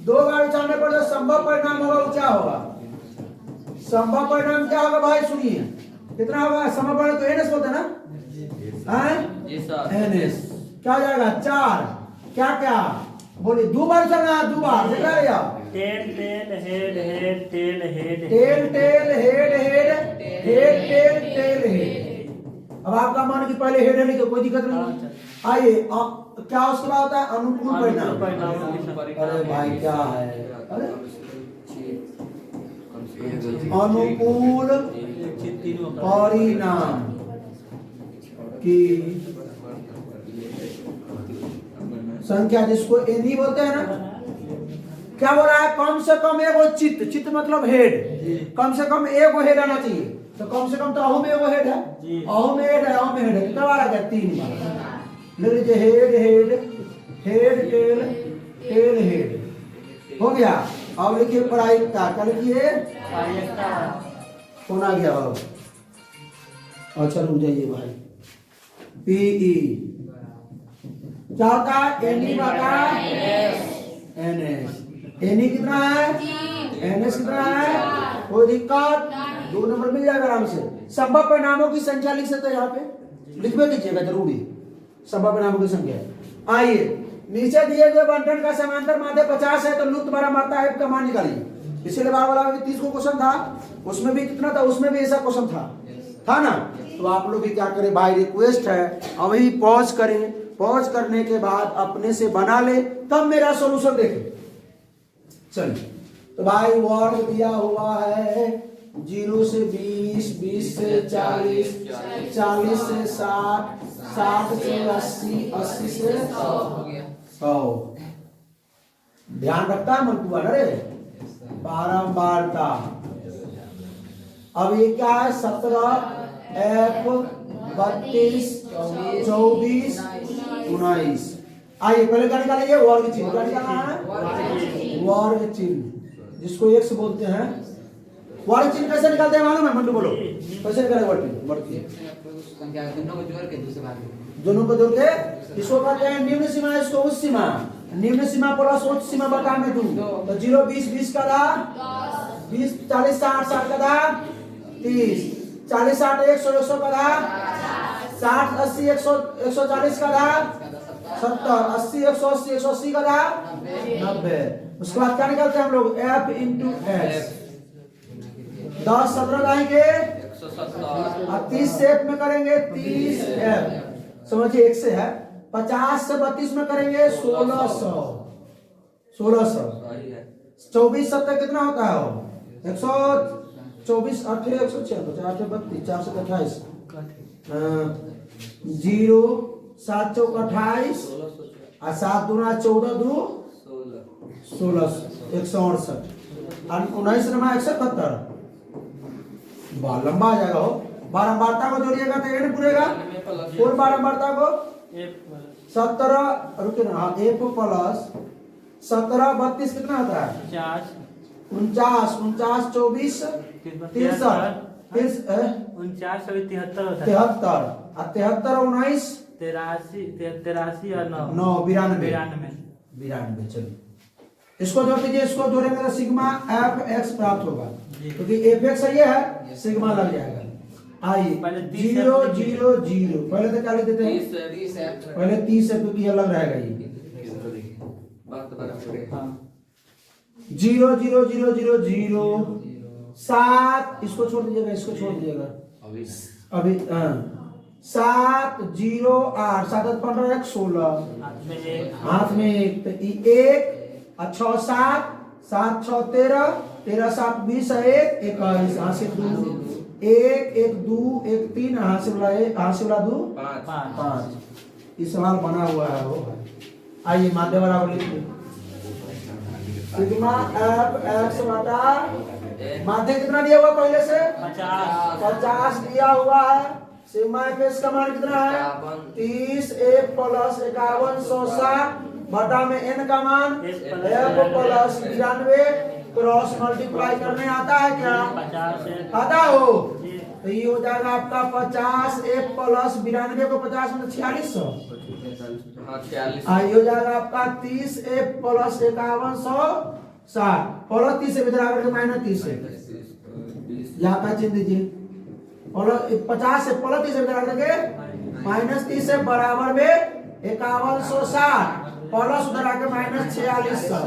2 बार उछालने पर जो संभव परिणाम होगा वो क्या होगा? संभव परिणाम क्या होगा भाई? सुनिए कितना होगा संभव परिणाम? तो एनएस बोलते हैं ना, जी सर। एनएस क्या हो जाएगा? 4 क्या क्या बोलिए, 2 बार चलना, 2 बार देखा भैया। Tail tail head head tail head tail tail head head head tail tail head. अब आपका मान कि पहले हेड है नहीं तो कोई दिक्कत नहीं। आइए क्या उसके बाद होता है? अनुकूल परिणाम। अरे भाई क्या है? अरे अनुकूल परिणाम की संख्या जिसको एनी बोलते हैं ना, क्या बोल रहा है? कम से कम एगो चित्त, चित्त मतलब हेड, कम से कम एगो हेड आना चाहिए। तो कम से कम तो अहू में एगो हेड है, अहू में हेड है, अहू में हेड है। कितना बार आ गया? 3 बार। ले लीजिए head head head tail tail head हो गया। अब लिखिए प्रायिकता, क्या लिखिए? कौन आ गया? अच्छा रुक जाइए भाई। पीई क्या होता है? एनी बटा एनएस। एनी कितना है? एनएस कितना है? कोई दिक्कत? 2 नंबर मिल जाएगा आराम से। संभव परिणामों की संख्या लिख सकते हैं यहाँ पे, लिखवे कीजिएगा जरूरी संभव परिणामों की संख्या। आइए नीचे दिए गए बंटन का समांतर माध्य 50 है तो लुप्त बड़ा मात्रा एफ का मान निकालिए। पिछले बार वाला में 30 को क्वेश्चन था, उसमें भी कितना था? उसमें भी ऐसा क्वेश्चन था ना? तो आप लोग भी क्या करें भाई, रिक्वेस्ट है अभी पॉज करें, पॉज करने के बाद अपने से बना ले, तब मेरा सॉल्यूशन देखें। चलिए तो भाई वर्ग दिया हुआ है 0 से 20, 20 से 40, 40 से 60, 60 से 80, 80 से 100। ध्यान रखता है मनकुआ ना रे, बारंबारता। अब ये क्या है? 17 F 32 24 19। आइए पहले क्या निकालेंगे? वर्ग चिन्ह। क्या निकालना है? वर्ग चिन्ह, जिसको x बोलते हैं। वर्ग चिन्ह कैसे निकालते हैं मालूम है? मंटू बोलो कैसे निकालेंगे वर्ग चिन्ह? वर्ग चिन्ह दोनों को जोड़ के इसको कहते हैं निम्न सीमा, इसको उच्च सीमा। निम्न सीमा प्लस उच्च सीमा बटा में 2 तो 0 20 20 का दा 20 40 60 60 का दा 30 40 60 100 100 का दा 60 80 100 140 का दा 70 80 180 180 का दा 90। उसके बाद क्या निकालते हैं हम लोग? F into S. 10 17 लाएंगे 30 से F में करेंगे 30 F, समझिए 1 से है। 50 से 32 में करेंगे 1600। 24 70 कितना होता है? 124 8 146 8 32 4 से 28 0 7 चौक 28 और 7 दूना 14 2 16 168 और 19 नमा 171। लंबा आ जाएगा हो। बारंबारता को जोड़िएगा तो एन पूरेगा। कौन बारंबारता को? 17 रुके ना, एफ प्लस 17 32 कितना होता है? 49 49 24 63 49 73 होता है। 73 और 19 83 और 9 92। चलिए इसको जोड़ दीजिए, इसको जोड़ेंगे तो सिग्मा एफ एक्स प्राप्त होगा, क्योंकि एफ एक्स ये है, सिग्मा लग जाएगा। आइए 0 0 0 पहले तो क्या लिख देते हैं? पहले 30 है क्योंकि अलग रहेगा ये। 0 0 0 0 0 7 इसको छोड़ दीजिएगा, इसको छोड़ दीजिएगा अभी 7 0 8 7 15 1 16 हाथ में 1 तो 1 6 7 7 6 13 13 7 20 1 21 हाथ से 2 1 1 2 1 3 हाथ से वाला 2 5। इस सवाल बना हुआ है वो। आइए माध्य बराबर लिखिए सिग्मा एफ एक्स बटा माध्य कितना दिया हुआ पहले से? 50 दिया हुआ है। सिग्मा एफ एक्स का मान कितना है? 30 1 प्लस 51 160 बटा में n का मान f प्लस 99 क्रॉस मल्टीप्लाई करने आता है क्या? आता हो तो ये हो जाएगा आपका 50 F प्लस 92 को 50 में 4600। हाँ 46। ये हो जाएगा आपका 30 F प्लस 5160 प्लस 30 से इधर आकर के माइनस 30 से यहाँ का चिन्ह दीजिए। 50 से प्लस 30 से इधर आकर के माइनस 30 से बराबर में 5160 प्लस उधर आके माइनस 4600।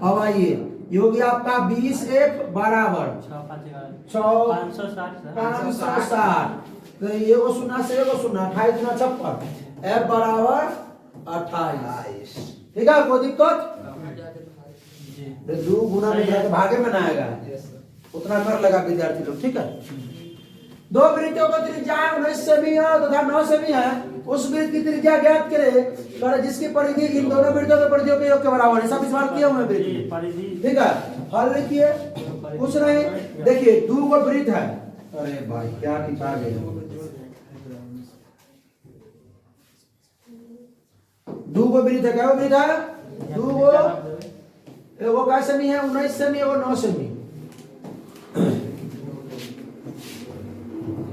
अब आइए ये हो गया आपका 20 F बराबर 560। तो ये वो सुना से वो सुना 28 गुना 56 F बराबर 28। ठीक है, कोई दिक्कत? दो गुना में जाके भागे में ना आएगा, उतना कर लगा विद्यार्थी लोग। ठीक है, दो वृत्तों का त्रिज्या 19 सेमी है तथा 9 सेमी है। उस वृत्त की त्रिज्या ज्ञात करें जिसकी परिधि इन दोनों वृत्तों के परिधियों के योग के बराबर है। सब सवाल किए हुए वृत्त। ठीक है, हल लिखिए, कुछ नहीं। देखिए दो गो वृत्त है। अरे भाई क्या टिपा गए, दो गो वृत्त है। क्या वृत्त है? दो गो। एगो का सेमी है 19 सेमी, एगो 9 सेमी।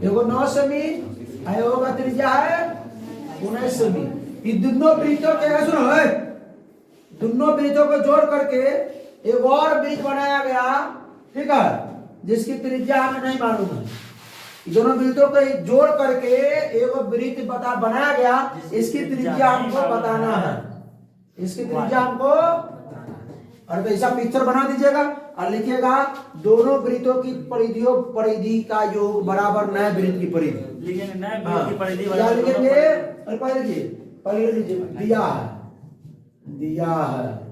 एगो 9 सेमी, एगो का त्रिज्या है 19 सेमी। ये दोनों वृत्तों के सुनो है, दोनों वृत्तों को जोड़ करके एक और वृत्त बनाया गया। ठीक है, जिसकी त्रिज्या हमें नहीं मालूम है। दोनों वृत्तों को जोड़ करके एक वृत्त बनाया गया, इसकी त्रिज्या हमको बताना है। इसकी त्रिज्या हमको, और तो ऐसा पिक्चर बना दीजिएगा और लिखिएगा दोनों वृत्तों की परिधि का योग बराबर नए वृत्त की परिधि। लिखेंगे नए वृत्त की परिधि क्या लिखेंगे? पहले लीजिए दिया है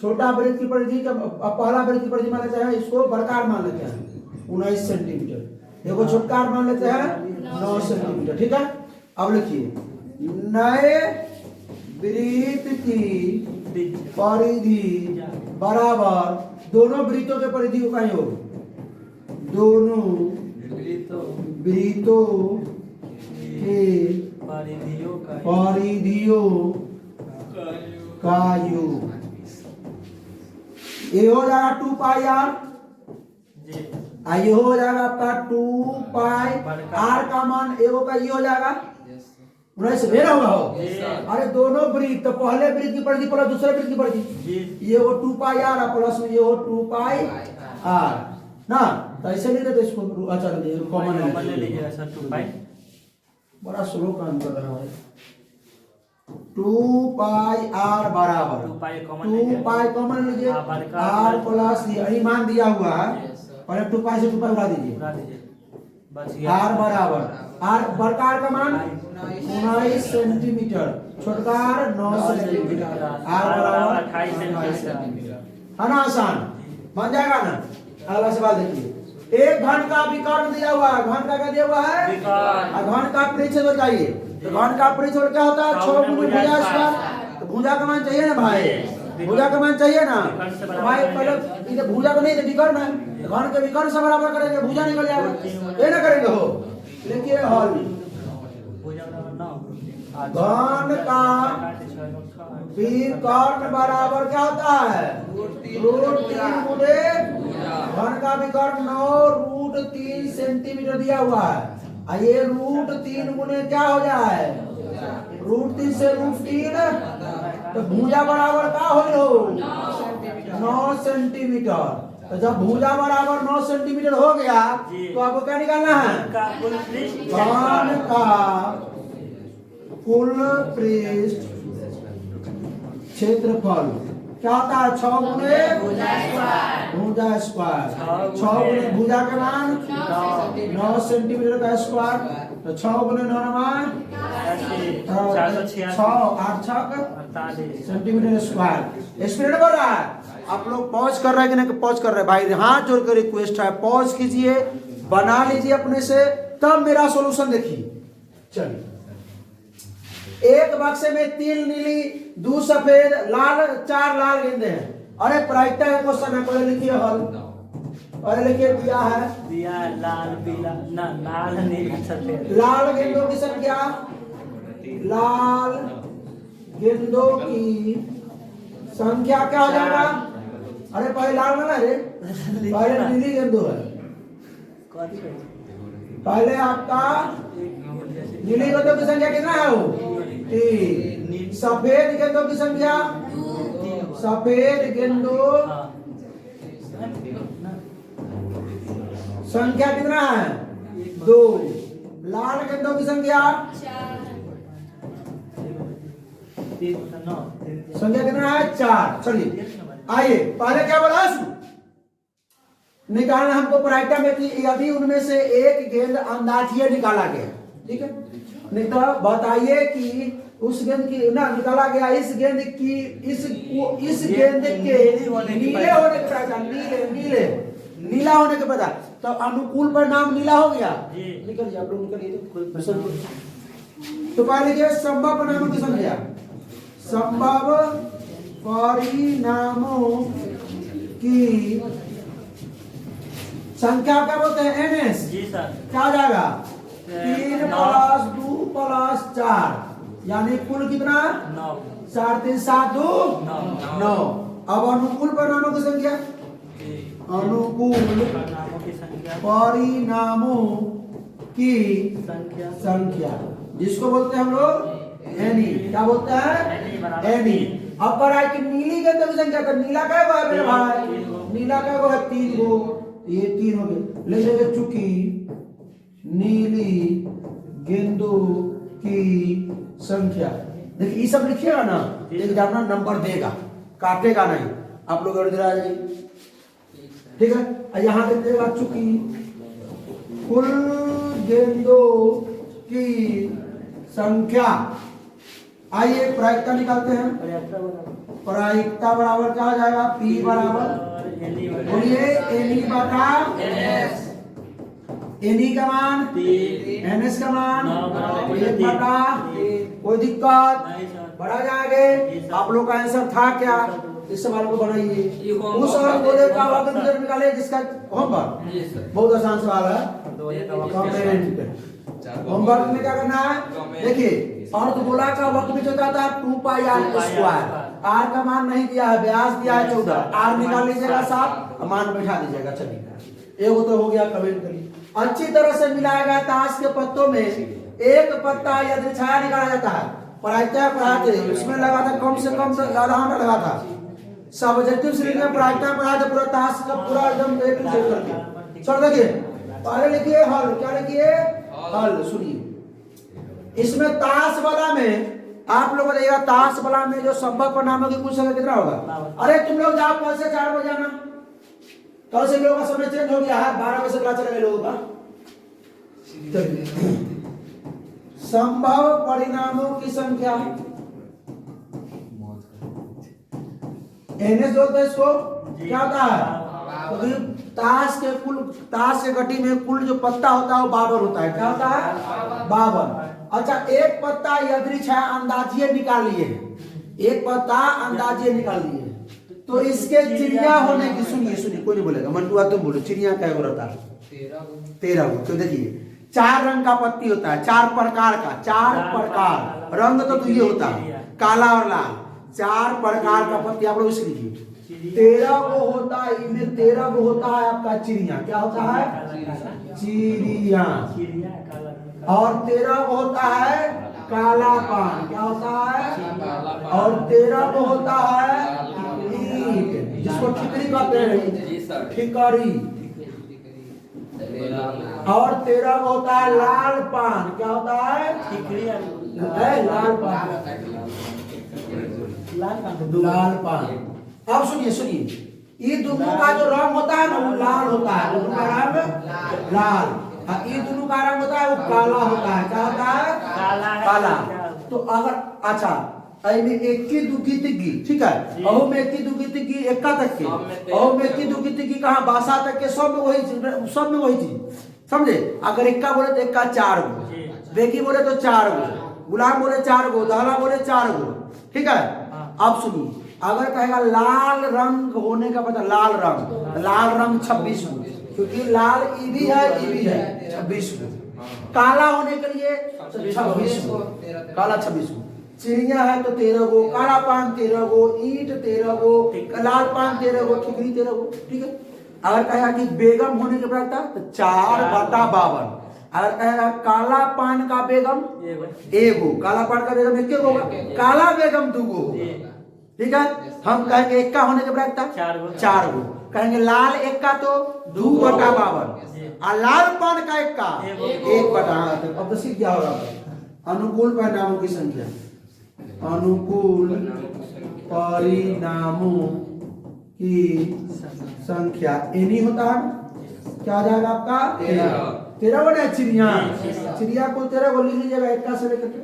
छोटा वृत्त की परिधि का पहला वृत्त की परिधि मान लेते हैं, इसको बड़कार मान लेते हैं 19 सेंटीमीटर। देखो छोटकार मान लेते हैं 9 सेंटीमीटर। ठीक है, अब लिखिए नए वृत्त की परिधि बराबर दोनों वृत्तों के परिधियों का योग, दोनों वृत्तों के परिधियों का योग। ये हो जाएगा 2 पाई आर। ये हो जाएगा आपका 2 पाई आर का मान एगो का ये हो जाएगा 19 भेजा होगा हो। अरे दोनों वृत्त, तो पहले वृत्त की परिधि प्लस दूसरे वृत्त की परिधि, ये वो 2 पाई आर प्लस में ये हो 2 पाई आर ना। तो ऐसे नहीं रहते इसको। अच्छा कॉमन ले लीजिएगा सर 2 पाई। बड़ा स्लो काम कर रहा है। 2 पाई आर बराबर 2 पाई कॉमन लीजिए, आर प्लस यही मान दिया हुआ है। पहले 2 पाई से 2 पाई उड़ा दीजिए। आर बराबर आर बड़कार का मान 19 सेंटीमीटर, छोटकार 9 सेंटीमीटर, आर बराबर 28 सेंटीमीटर। है ना, आसान बन जाएगा ना। अगला सवाल देखिए, एक घन का विकर्ण दिया हुआ है। घन का क्या दिया हुआ है? घन का परिचय बताइए। तो घन का परिचय क्या होता है? 6 गुना भुजा स्क्वायर। तो भुजा का मान चाहिए ना भाई, भुजा का मान चाहिए ना भाई। पहले इधर भुजा को नहीं तो विकर्ण है, घन के विकर्ण से बराबर करेंगे, भुजा निकल जाएगा। ये ना करेंगे हो। देखिए हल घन का विकर्ण बराबर क्या होता है? √3 गुणे घन का विकर्ण 9√3 सेंटीमीटर दिया हुआ है। ये √3 गुणे क्या हो जाए? √3 से √3, तो भुजा बराबर क्या हो? 9 सेंटीमीटर। तो जब भुजा बराबर 9 सेंटीमीटर हो गया तो आपको क्या निकालना है? घन का कुल पृष्ठ क्षेत्रफल क्या होता है? 6 गुणे भुजा स्क्वायर। 6 गुणे भुजा का मान 9 सेंटीमीटर का स्क्वायर। तो 6 गुणे 9 मान 6 8 6 सेंटीमीटर स्क्वायर। स्पीड बढ़ रहा है। आप लोग पॉज कर रहे हैं कि नहीं पॉज कर रहे हैं? भाई हाथ जोड़ कर रिक्वेस्ट है, पॉज कीजिए, बना लीजिए अपने से, तब मेरा सॉल्यूशन देखिए। चलिए, एक बक्से में 3 नीली, 2 सफेद, लाल, 4 लाल गेंदे हैं। अरे प्रायिकता का क्वेश्चन है, पहले लिखिए हल। पहले लिखिए दिया है लाल पीला ना, लाल नीला सफेद। लाल गेंदों की संख्या, लाल गेंदों की संख्या क्या हो जाएगा? अरे पहले लाल वाला रे, पहले नीली गेंदों है। पहले आपका नीली गेंदों की संख्या कितना है वो 3। सफेद गेंदों की संख्या सफेद गेंदों संख्या कितना है 2। लाल गेंदों की संख्या संख्या कितना है 4। चलिए आइए पहले क्या बोला निकालना हमको प्रायिकता में कि यदि उनमें से एक गेंद अंदाजिए निकाला गया, ठीक है, नहीं तो बताइए कि उस गेंद की ना निकाला गया इस गेंद की इस गेंद के नीले होने के पता नीले नीला होने के पता तो अनुकूल परिणाम नीला हो गया। निकल जाए आप लोग निकलिए तो पहले लिखिए संभव परिणामों की संख्या संभव परिणामों की संख्या क्या बोलते हैं एनएस। जी सर। क्या हो जाएगा 3 + 2 + 4 यानी कुल कितना 9। 4 3 7 2 9। अब अनुकूल परिणामों की संख्या अनुकूल परिणामों की संख्या परिणामों की संख्या जिसको बोलते हैं हम लोग एनी। क्या बोलते हैं एनी। अब पर कि नीली गेंदों की संख्या तो नीला क्या हुआ मेरे भाई नीला क्या हुआ 3 गो ये 3 हो गए। ले लेंगे चूंकि नीली गेंदों की संख्या देखिए ये सब लिखिएगा ना एक अपना नंबर देगा काटेगा नहीं आप लोग ठीक है। यहाँ लिख देगा चूंकि कुल गेंदों की संख्या। आइए प्रायिकता निकालते हैं। प्रायिकता बराबर क्या हो जाएगा P बराबर बोलिए एनी बटा एनी का मान एनएस का मान 1 बटा कोई दिक्कत बढ़ा जाएंगे। आप लोग का आंसर था क्या इस सवाल को बनाइए उस सवाल को का वर्ग निकाले जिसका होमवर्क बहुत आसान सवाल है। होमवर्क में क्या करना है देखिए अर्धगोला का वर्ग भी होता था 2πr²। आर का मान नहीं दिया है व्यास दिया है 14 आर निकाल लीजिएगा 7 मान बैठा दीजिएगा। चलिए एगो तो हो गया कमेंट करिए। अच्छी तरह से मिलाया गया ताश के पत्तों में एक पत्ता यदि छाया निकाला जाता है प्रायिकता पढ़ाते उसमें लगा था कम से कम ज्यादा लगा था सब्जेक्टिव श्रेणी में प्रायिकता पढ़ाते पूरा ताश का पूरा एकदम A to Z करके। चल देखिए पहले लिखिए हल। क्या लिखिए हल। सुनिए इसमें ताश वाला में आप लोग बताइएगा ताश वाला में जो संभव परिणामों की कुल संख्या कितना होगा। अरे तुम लोग जाओ कल से 4 बजे आना कल से लोगों का समय चेंज हो गया है 12 बजे से क्लास चलेगा लोगों का। संभव परिणामों की संख्या एनएस बोलते हैं इसको। क्या होता है ताश के गड्डी में कुल जो पत्ता होता है वो 52 होता है। क्या होता है 52। अच्छा एक पत्ता यदि छाया अंदाजिए निकाल लिए एक पत्ता अंदाजिए निकाल लिए तो इसके चिड़िया होने की सुनिए कोई नहीं बोलेगा मंटुआ तुम बोलो चिड़िया क्या रहता है 13 गो। तो देखिए 4 रंग का पत्ती होता है 4 प्रकार का 4 प्रकार रंग तो ये होता है काला और लाल 4 प्रकार का पत्ती आप लोग इसे लिखिए 13 को होता है इनमें 13 को होता है आपका चिड़िया। क्या होता है चिड़िया और 13 को होता है काला पान। क्या होता है और 13 को होता है ईंट जिसको ठिकरी कहते हैं ठिकरी और 13 को होता है लाल पान। क्या होता है लाल पान लाल पान। अब सुनिए ये दोनों का जो रंग होता है ना वो लाल होता है दोनों का रंग लाल ये दोनों का रंग होता है वो काला होता है। क्या होता है काला। तो अगर अच्छा में इक्की दुखी तिक्की ठीक है अहो में इक्की दुखी तिक्की एक्का तक के अहो में इक्की दुखी तिक्की कहाँ बासा तक के सब में वही चीज समझे। अगर इक्का बोले तो इक्का 4 गो बेकी बोले तो 4 गो गुलाम बोले 4 गो दहला बोले 4 गो ठीक है। अब सुनिए अगर कहेगा लाल रंग होने का पता लाल रंग 26 गो क्योंकि लाल ई भी है 26 गो। काला होने के लिए 26 गो काला 26 गो। चिड़िया है तो 13 गो काला पान 13 गो ईंट 13 गो लाल पान 13 गो ठिकरी 13 गो ठीक है। अगर कहेगा कि बेगम होने के पता तो 4/52 अगर कहेगा काला पान का बेगम एगो एगो, काला पान का बेगम एक होगा, काला बेगम दूगो होगा। ठीक है, हम कहेंगे एक का होने के बराबर चार गो, कहेंगे लाल एक का तो 2/52 और लाल पान का एक का 1/8। अब तो सीख क्या होगा, अनुकूल परिणामों की संख्या, अनुकूल परिणामों की संख्या एनी होता है, क्या आ जाएगा आपका 13 बने चिड़िया, चिड़िया को 13 को लिख लीजिएगा एक का से लेकर के।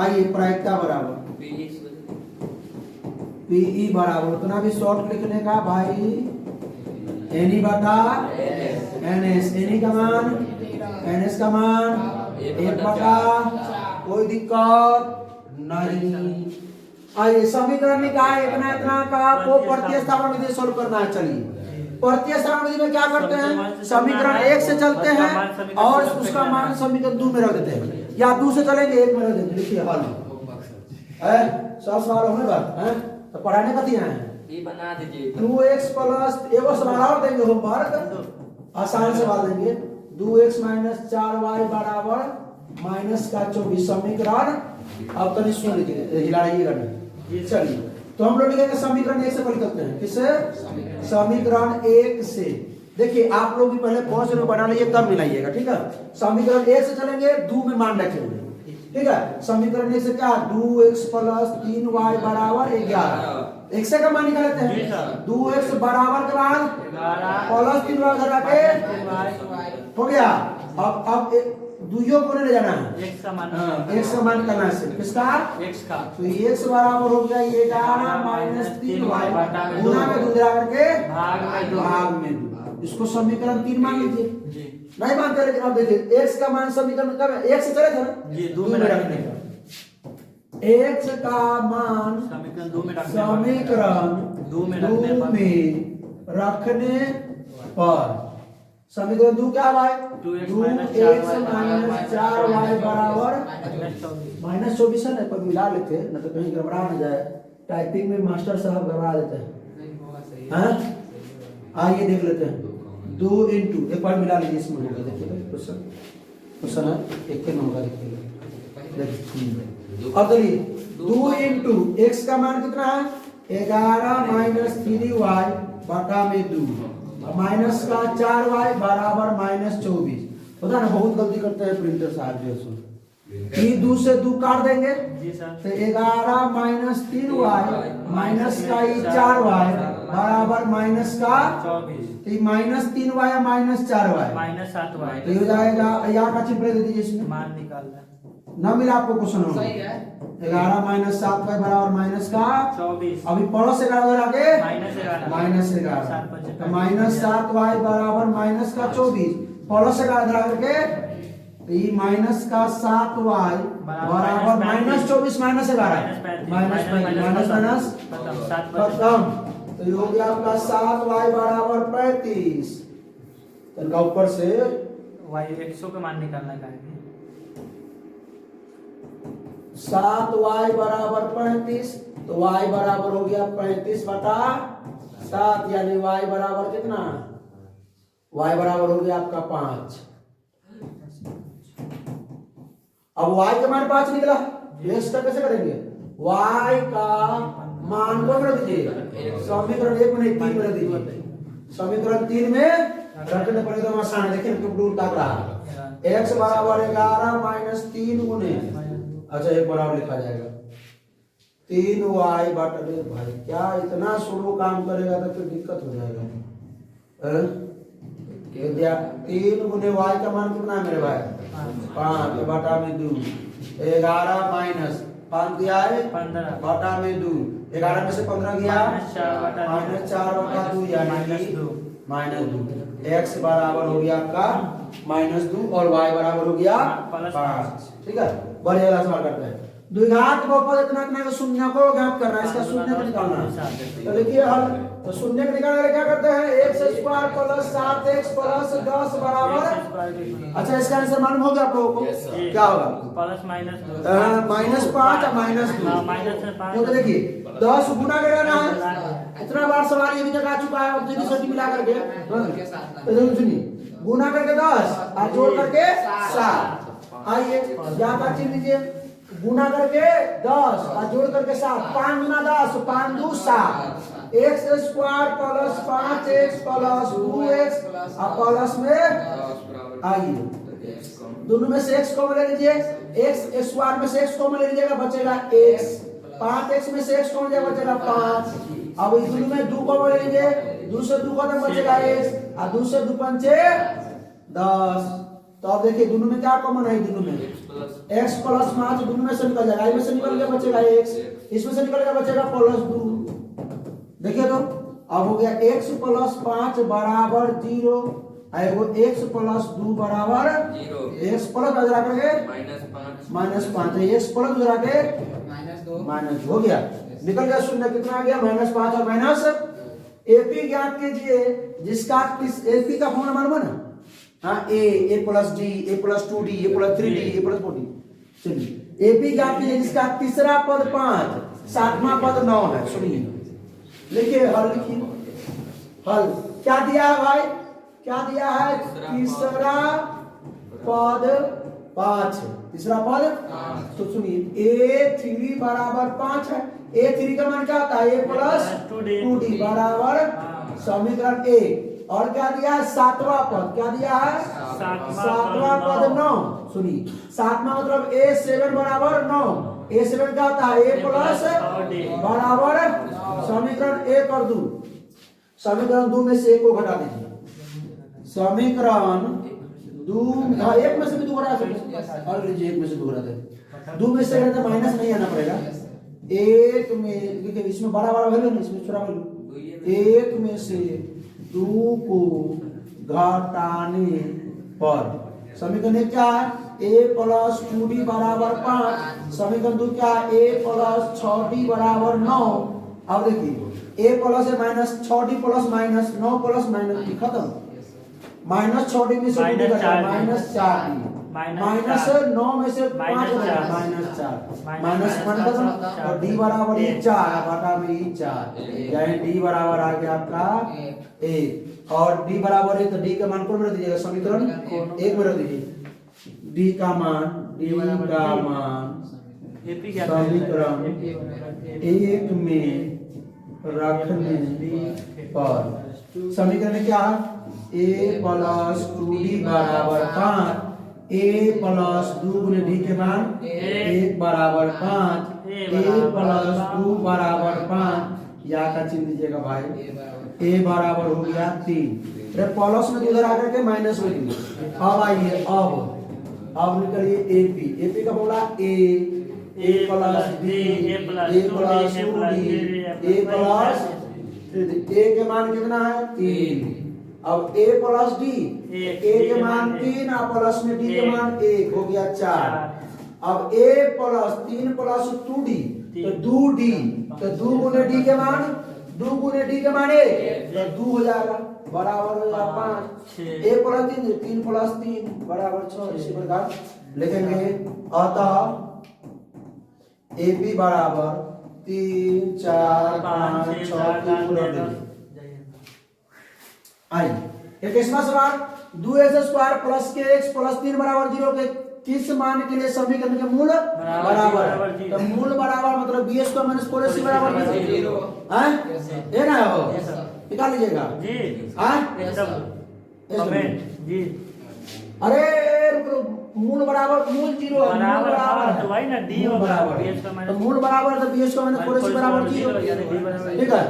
आइए प्रायिकता बराबर पीई बराबर उतना भी शॉर्ट लिखने का भाई, एनी बटा एनएस, एनी का मान एनएस का मान 1/, कोई दिक्कत नहीं। आइए समीकरण निकाय इतना इतना का आपको प्रतिस्थापन विधि सोल्व करना है। चलिए प्रतिस्थापन विधि में क्या करते हैं, समीकरण 1 से चलते हैं और उसका मान समीकरण 2 में रख देते हैं, या 2 से चलेंगे 1 में रख देते हैं। देखिए हल है 100 सवाल होने बाद है तो पढ़ाने का दिया है, ये बना दीजिए 2x प्लस एगो सवाल और देंगे होमवर्क, आसान सवाल देंगे 2x - 4y बराबर -24 समीकरण। अब तो सुन लीजिए, हिलाइएगा नहीं। चलिए तो हम लोग लिखेंगे समीकरण 1 से पहले करते हैं, किससे, समीकरण 1 से। देखिए आप लोग भी पहले बहुत से बना लीजिए तब मिलाइएगा, ठीक है। समीकरण 1 से चलेंगे, 2 में मान रखेंगे, ठीक है। समीकरण 1 से क्या, 2x प्लस 3y बराबर 11, x से का मान निकाल लेते हैं, 2x बराबर के बाद प्लस 3y घटा के हो गया। अब दुइयों को ले जाना है, x का मान x का मान करना है, किसका, x का, तो x बराबर हो गया 11 - 3y गुना में 2 मिला करके भाग में 2। इसको समीकरण 3 मान लीजिए, नहीं मानते लेकिन अब देखिए x का मान समीकरण कब है, 1 से चले थे ना जी 2 में रखने का, x का मान समीकरण 2 में समीकरण 2 में रखने पर समीकरण 2 क्या भाई, 2x - 4y बराबर -24 है ना, पर मिला लेते हैं ना तो कहीं घबरा न जाए, टाइपिंग में मास्टर साहब घबरा देते हैं। हाँ आइए देख लेते हैं, 2 इंटू एक बार मिला लीजिए, इसमें होगा देखिए क्वेश्चन है एक के में होगा, देखिए अब देखिए 2 इंटू x का मान कितना है 11 - 3y बटा में 2 माइनस का 4y बराबर -24। पता ना बहुत गलती करते हैं प्रिंटर साहब जो सो, ये 2 से 2 काट देंगे जी सर, तो 11 - 3y माइनस का 4y बराबर माइनस का 24 तो -3y या -4y -7y तो ये हो जाएगा, यहाँ का चिपड़े दे दीजिए इसमें, मान निकालना ना मिला आपको क्वेश्चन होगा 11 - 7y बराबर माइनस का 24 अभी पड़ोस से करा आगे -11 -11 तो -7y बराबर माइनस का 24 पड़ोस से करा करके तो ये माइनस का 7y बराबर -24 -11 माइनस खत्म। तो ये हो गया आपका 7y बराबर 35। तो ऊपर से y 100 का मान निकालना है, 7y बराबर 35 तो y बराबर हो गया 35/7 यानी y बराबर कितना, y बराबर हो गया आपका 5। अब y का मान 5 निकला, इसका कैसे करेंगे, y का मान को रख दीजिए समीकरण 1 में 3 में रख दीजिए, समीकरण 3 में रखने पर एकदम आसान है। देखिए क्यों उल्टा रहा, x बराबर 11 - 3 गुने, अच्छा एक बराबर लिखा जाएगा 3y बटा, भाई क्या इतना स्लो काम करेगा तो फिर दिक्कत हो जाएगा। 3 गुने y का मान कितना है मेरे भाई 5 बटा में 2, 11 माइनस 5 दिया है 15 बटा में 2, 11 में से 15 गया -4/2 यानी -2। x बराबर हो गया आपका -2 और y बराबर हो गया 5। ठीक है, बढ़िया वाला सवाल करते हैं। द्विघात बहुपद इतना इतना का शून्य को ज्ञात करना है, इसका शून्य को निकालना है। तो देखिए हल, तो शून्य को निकालने के लिए क्या करते हैं, x² + 7x + 10 बराबर, अच्छा इसका आंसर मालूम हो गया आप लोगों को, क्या होगा प्लस -2 -5 और -2। तो देखिए 10 गुना करना है, इतना बार सवाल ये भी तक आ चुका है, ऑब्जेक्टिव सेट मिला करके। तो सुनिए गुना करके 10 और जोड़ करके 7। आइए यहाँ का चिन्ह लीजिए, गुना करके 10 और जोड़ करके 7, 5 गुना 10, 5 2 7, x square plus 5x plus 2x और प्लस में आइए दोनों में से x कॉमन ले लीजिए, x स्क्वायर में से x कॉमन ले लीजिएगा, बचेगा x, 5x में से x कॉमन जाएगा, बचेगा 5। अब इस दोनों में 2 कॉमन ले लीजिए, 2 से 2 खत्म, बचेगा x और 2 से 2 पंचे 10। तो अब देखिए दोनों में क्या कॉमन है, दोनों में x प्लस 5 दोनों में से निकल जाएगा, इसमें से निकल के बचेगा x, इसमें से निकल के बचेगा प्लस 2। देखिए तो अब हो गया x प्लस 5 बराबर 0, एगो x प्लस 2 बराबर 0, x प्लस बजा करके -5 है, x प्लस बजा के माइनस हो गया, निकल गया शून्य, कितना आ गया -5 और माइनस। एपी ज्ञात कीजिए जिसका एपी का फॉर्मूला मालूम है ना, हाँ a plus d, a plus 2d, a plus 3d, a plus 4d। चलिए एपी ज्ञात कीजिए जिसका तीसरा पद 5, सातवां पद 9 है। सुनिए लिखिए, हल लिखिए, हल क्या दिया है भाई, क्या दिया है, तीसरा पद 5, तीसरा पद। तो सुनिए a3 बराबर 5 है, a3 का मान क्या होता है, a प्लस 2d बराबर समीकरण a। और क्या दिया है, सातवां पद, क्या दिया है, सातवां पद 9। सुनिए सातवां मतलब a7 बराबर 9, a7 क्या होता है, a प्लस बराबर समीकरण 1 और 2, समीकरण 2 में से 1 को घटा दीजिए, समीकरण 2 1 में से भी 2 घटा सकते, और लीजिए 1 में से 2 घटा दे, 2 में से घटा माइनस नहीं आना पड़ेगा, 1 में देखिए इसमें बड़ा बड़ा वैल्यू, इसमें छोटा वैल्यू, 1 में से 2 को घटाने पर समीकरण 1 क्या है, a प्लस 2d बराबर 5, समीकरण 2 क्या है, a प्लस 6d बराबर 9। अब देखिए a प्लस है minus 6d plus minus 9 plus minus खत्म, माइनस 6d में से माइनस 4d, माइनस 9 में से 5 माइनस 4, माइनस 1 खत्म, और d बराबर 4 बटा में 4, यानी d बराबर आ गया आपका 1, और d बराबर 1 तो d का मान कौन में रख दीजिएगा, समीकरण 1 में रख दीजिए, d का मान समीकरण 1 में रखने पर समीकरण क्या है, a प्लस 2d बराबर 5, a प्लस 2 गुने d के मान 1 बराबर 5, a प्लस 2 बराबर 5, या का चिन्ह दीजिएगा भाई, a बराबर हो गया 3, प्लस में इधर आकर के माइनस में दीजिए। अब आइए अब निकलिए एपी, एपी का बोला a plus b, a plus 2d, a plus a के मान कितना है 3, अब a प्लस d, a के मान 3 और प्लस में d के मान 1 हो गया 4। अब a प्लस 3 प्लस 2d तो 2d, तो 2 गुने d के मान 2 गुने d के मान 1 तो 2 हो जाएगा, बराबर हो जाएगा 5, a प्लस 3 3 प्लस 3 बराबर 6। इसी प्रकार लिखेंगे, अतः ab बराबर 3 4 5 6 आइए 21वां सवाल, 2x स्क्वायर प्लस के x प्लस 3 बराबर 0 के किस मान के लिए समीकरण के मूल बराबर है, तो मूल बराबर मतलब b स्क्वायर माइनस 4ac बराबर 0 है, ये ना हो निकाल लीजिएगा जी, हां कमेंट जी, अरे मूल बराबर मूल 0 है, मूल बराबर तो भाई ना d बराबर तो मूल बराबर तो b स्क्वायर माइनस 4ac बराबर 0, ठीक है।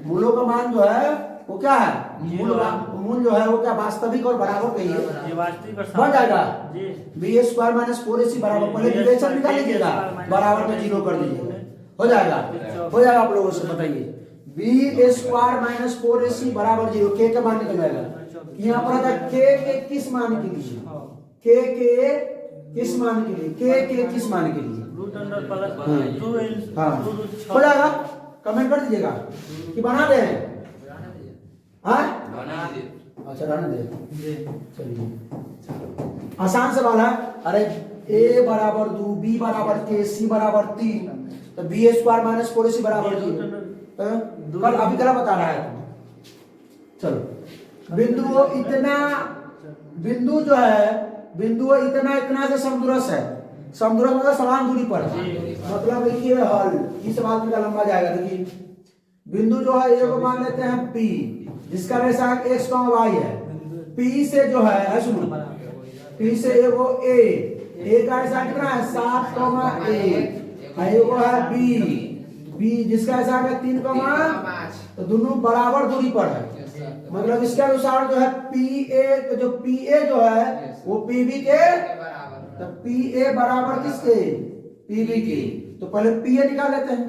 मूलों का मान जो है वो क्या है, मूल जो है वो क्या वास्तविक और बराबर कहिए, ये वास्तविक और बन जाएगा जी, बी स्क्वायर माइनस 4ac बराबर, पहले डिविजन निकाल लीजिएगा, बराबर में 0 कर दीजिएगा, हो जाएगा आप लोगों से बताइए, बी स्क्वायर माइनस 4ac बराबर 0, के का मान निकल जाएगा, यहाँ पर आता के किस मान के लिए, के किस मान के लिए, के किस मान के लिए, हाँ हो जाएगा, कमेंट कर दीजिएगा कि बना दे, हाँ अच्छा रहने दे, चलिए आसान सवाल है। अरे a बराबर 2, b बराबर k, c बराबर 3, तो b स्क्वायर माइनस 4ac बराबर 0, तो कल अभी गलत बता रहा है। चलो बिंदु इतना बिंदु जो है, बिंदु इतना इतना से समदूरस्थ है। समदूरस्थ मतलब समान दूरी पर है। मतलब देखिए हल इस बात का लंबा जाएगा। देखिए बिंदु जो है ये को मान लेते हैं P, जिसका रेखांक x, y है। P से जो है सुनो, P से ये वो A का रेखांक कितना है 7, A एगो है B जिसका रेखांक है 3, 5, तो दोनों बराबर दूरी पर है। मतलब इसके अनुसार जो है PA जो है वो PB के, तो PA बराबर किसके, PB के। तो पहले PA निकाल लेते हैं।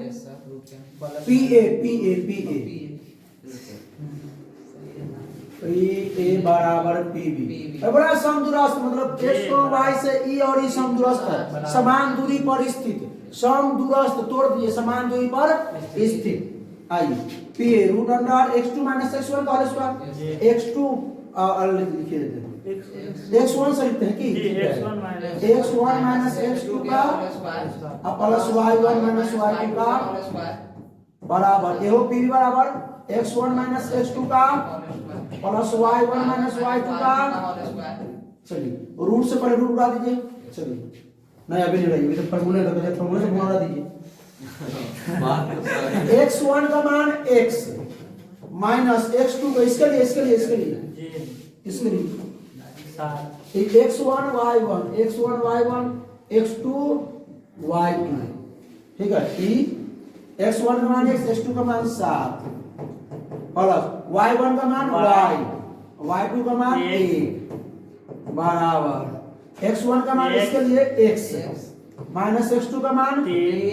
PA बराबर PB। अब बड़ा समदूरस्थ मतलब x को y से E और E समदूरस्थ है, समान दूरी पर स्थित। समदूरस्थ तोड़ दिए, समान दूरी पर स्थित। आइए PA root under x2 minus x1 का होल स्क्वायर। x2 लिखिए देते हैं, x1 से लिखते हैं कि x1 माइनस x2 का प्लस y1 माइनस y2 का बराबर एहो PB बराबर x1 माइनस x2 का प्लस y1 माइनस y2 का। चलिए रूट से पहले रूट उड़ा दीजिए। चलिए नहीं अभी नहीं रही, तो फॉर्मूले से उड़ा दीजिए। x1 का मान x माइनस x2 का इसके लिए x1 y1 x2 y2, ठीक है। x1 का मान x, x2 का मान 7 प्लस y1 का मान y, y2 का मान 1 बराबर x1 का मान इसके लिए x माइनस x2 का मान,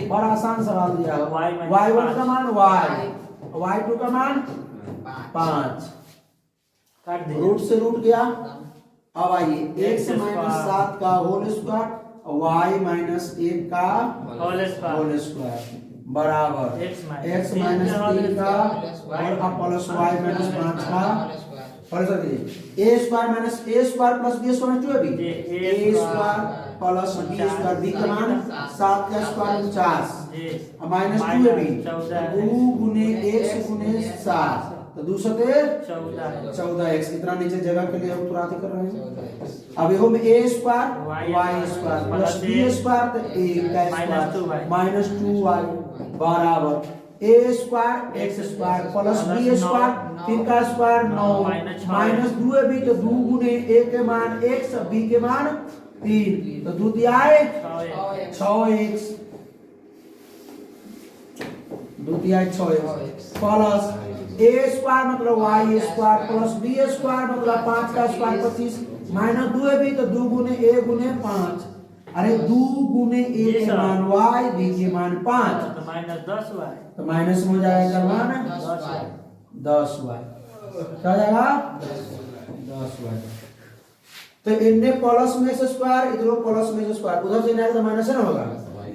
बड़ा आसान सवाल दिया है, y1 का मान y, y2 का मान 5, रूट से रूट गया। अब आइए x माइनस 7 का होल स्क्वायर y माइनस 1 का होल स्क्वायर बराबर x माइनस 3 का और प्लस y माइनस 5 का और sir a square minus a square plus b square जो है भी a square plus b square b का मान 7 का स्क्वायर 50 माइनस 2 है भी 2 गुने x गुने 7 तो 2 सते 14x। इतना नीचे जगह के लिए हम तुरंत कर रहे हैं। अब हम a square y square plus b square तो a का स्क्वायर माइनस 2y बराबर a square x square plus b square 3 का स्क्वायर 9 माइनस 2 है भी तो 2 गुने a के मान x b के मान 3 तो 2 दिया है 6x, 2 दिया है 6x प्लस a स्क्वायर मतलब y square plus b square मतलब 5 का स्क्वायर 25 माइनस 2 है भी तो 2 गुने a गुने 5, अरे 2 गुने a के मान y b के मान 5 तो माइनस 10y, तो माइनस हो जाएगा मान 10y, क्या जाएगा 10y। तो इनने प्लस में से स्क्वायर इधर प्लस में से स्क्वायर उधर से नहीं तो माइनस है ना होगा,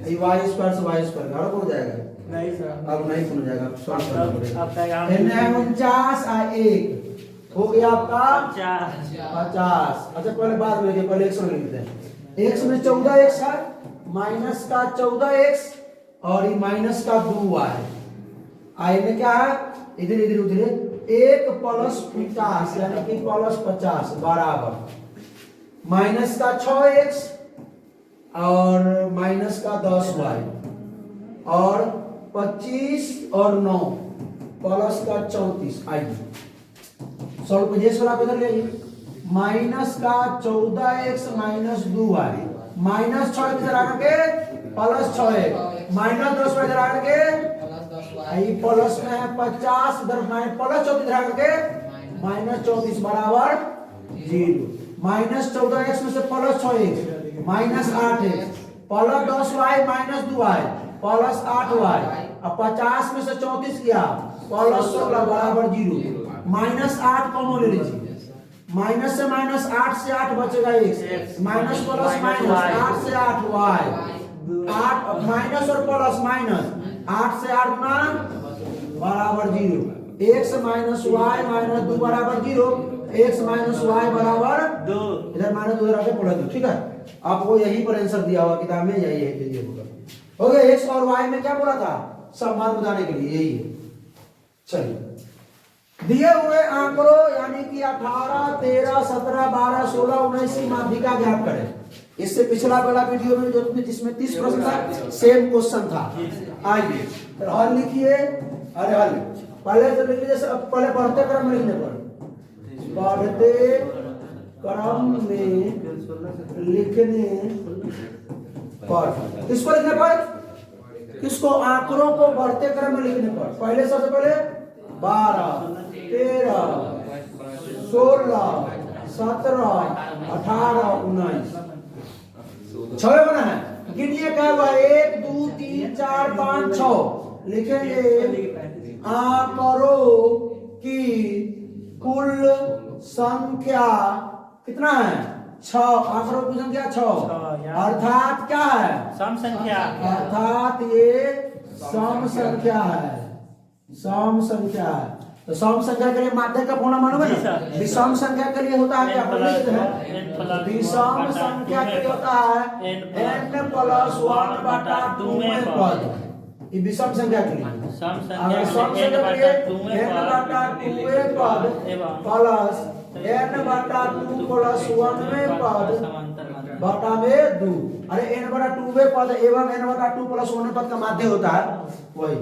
ये y स्क्वायर से y स्क्वायर का हो जाएगा। नहीं सर अब नहीं सुन जाएगा, सॉल्व करना पड़ेगा। अब तक इनने 49 और 1 हो गया आपका 50। अच्छा पहले बाद में लिखिए, पहले x में लिखते हैं। x में 14x है माइनस का 14x और ये माइनस का 2y आई में क्या है इधर इधर उधर 1 प्लस 50 यानी कि प्लस 50 बराबर माइनस का 6x और माइनस का 10y और 25 और 9 प्लस का 34। आइए सॉल्व कीजिए, सर आप इधर ले आइए। माइनस का 14x माइनस 2y माइनस 6 इधर आके प्लस 6x माइनस 10 इधर आके आई प्लस में है 50 इधर माइनस प्लस 34 इधर आके माइनस 34 बराबर 0। माइनस 14x में से plus 6x minus 8x plus 10y minus 2y plus 8y अब 50 में से 34 किया प्लस 16 बराबर 0। माइनस 8 कॉमन ले लीजिए, माइनस से माइनस 8 से 8 बचेगा x माइनस प्लस माइनस 8 से 8 y 8 माइनस और प्लस माइनस 8 से 8 गुना बराबर 0। x माइनस y माइनस 2 बराबर 0, x माइनस y बराबर 2 इधर माइनस उधर आके पलट दो, ठीक है। आपको यही पर आंसर दिया हुआ किताब में यही है, ये होगा। हो गया x और y में क्या बोला था संबंध बताने के लिए, यही है। चलिए दिए हुए आंकड़ों यानी कि 18, 13, 17, 12, 16, 19 की माध्यिका ज्ञात करें। इससे पिछला वाला वीडियो में जो जिसमें 30 प्रश्न था सेम क्वेश्चन था। आइए तो हल लिखिए। अरे हल पहले तो लिख लीजिए, पहले बढ़ते क्रम में लिखने पर, बढ़ते क्रम में लिखने पर, किसको लिखने पर, किसको, आंकड़ों को बढ़ते क्रम में लिखने पर। पहले सबसे पहले 12, 13, 16, 17, 18, 19 छह बना है। गिनिए क्या हुआ, 1, 2, 3, 4, 5, 6 लिखेंगे। आंकड़ों की कुल संख्या कितना है, 6। आंकड़ों की संख्या 6, अर्थात क्या है, सम संख्या, अर्थात ये सम संख्या है, सम संख्या है। तो सम संख्या के लिए माध्यक का पूर्ण मानोगे ना, विषम संख्या के लिए होता है क्या, विषम संख्या के लिए होता है n+1/2वें पद। ये विषम संख्या के लिए, सम अगर सम संख्या के लिए n/2वें पद प्लस n/2 प्लस 1वें पद बटा में 2। अरे n/2वें पद एवं n/2 प्लस 1वें पद का माध्य होता है वही।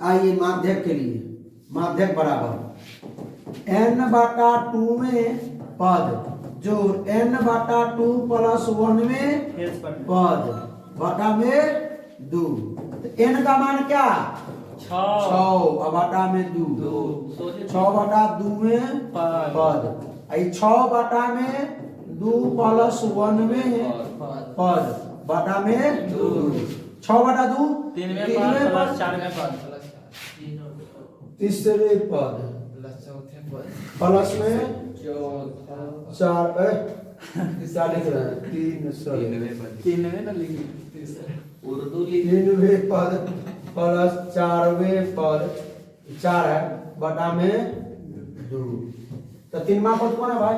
आइए माध्यक के लिए, माध्यक बराबर n/2वें पद जोड़ n/2 प्लस 1वें पद बटा में 2। n का मान क्या, 6 बटा में 2, 6/2वें पद। 6 बटा में 2 प्लस 1वें पद बटा में 2, 6/2 3वें पद, 4वें पद, तीसरे पद प्लस में 4 3वें पद प्लस 4वें पद 4 है बटा में 2। तो 3वां पद कौन है भाई,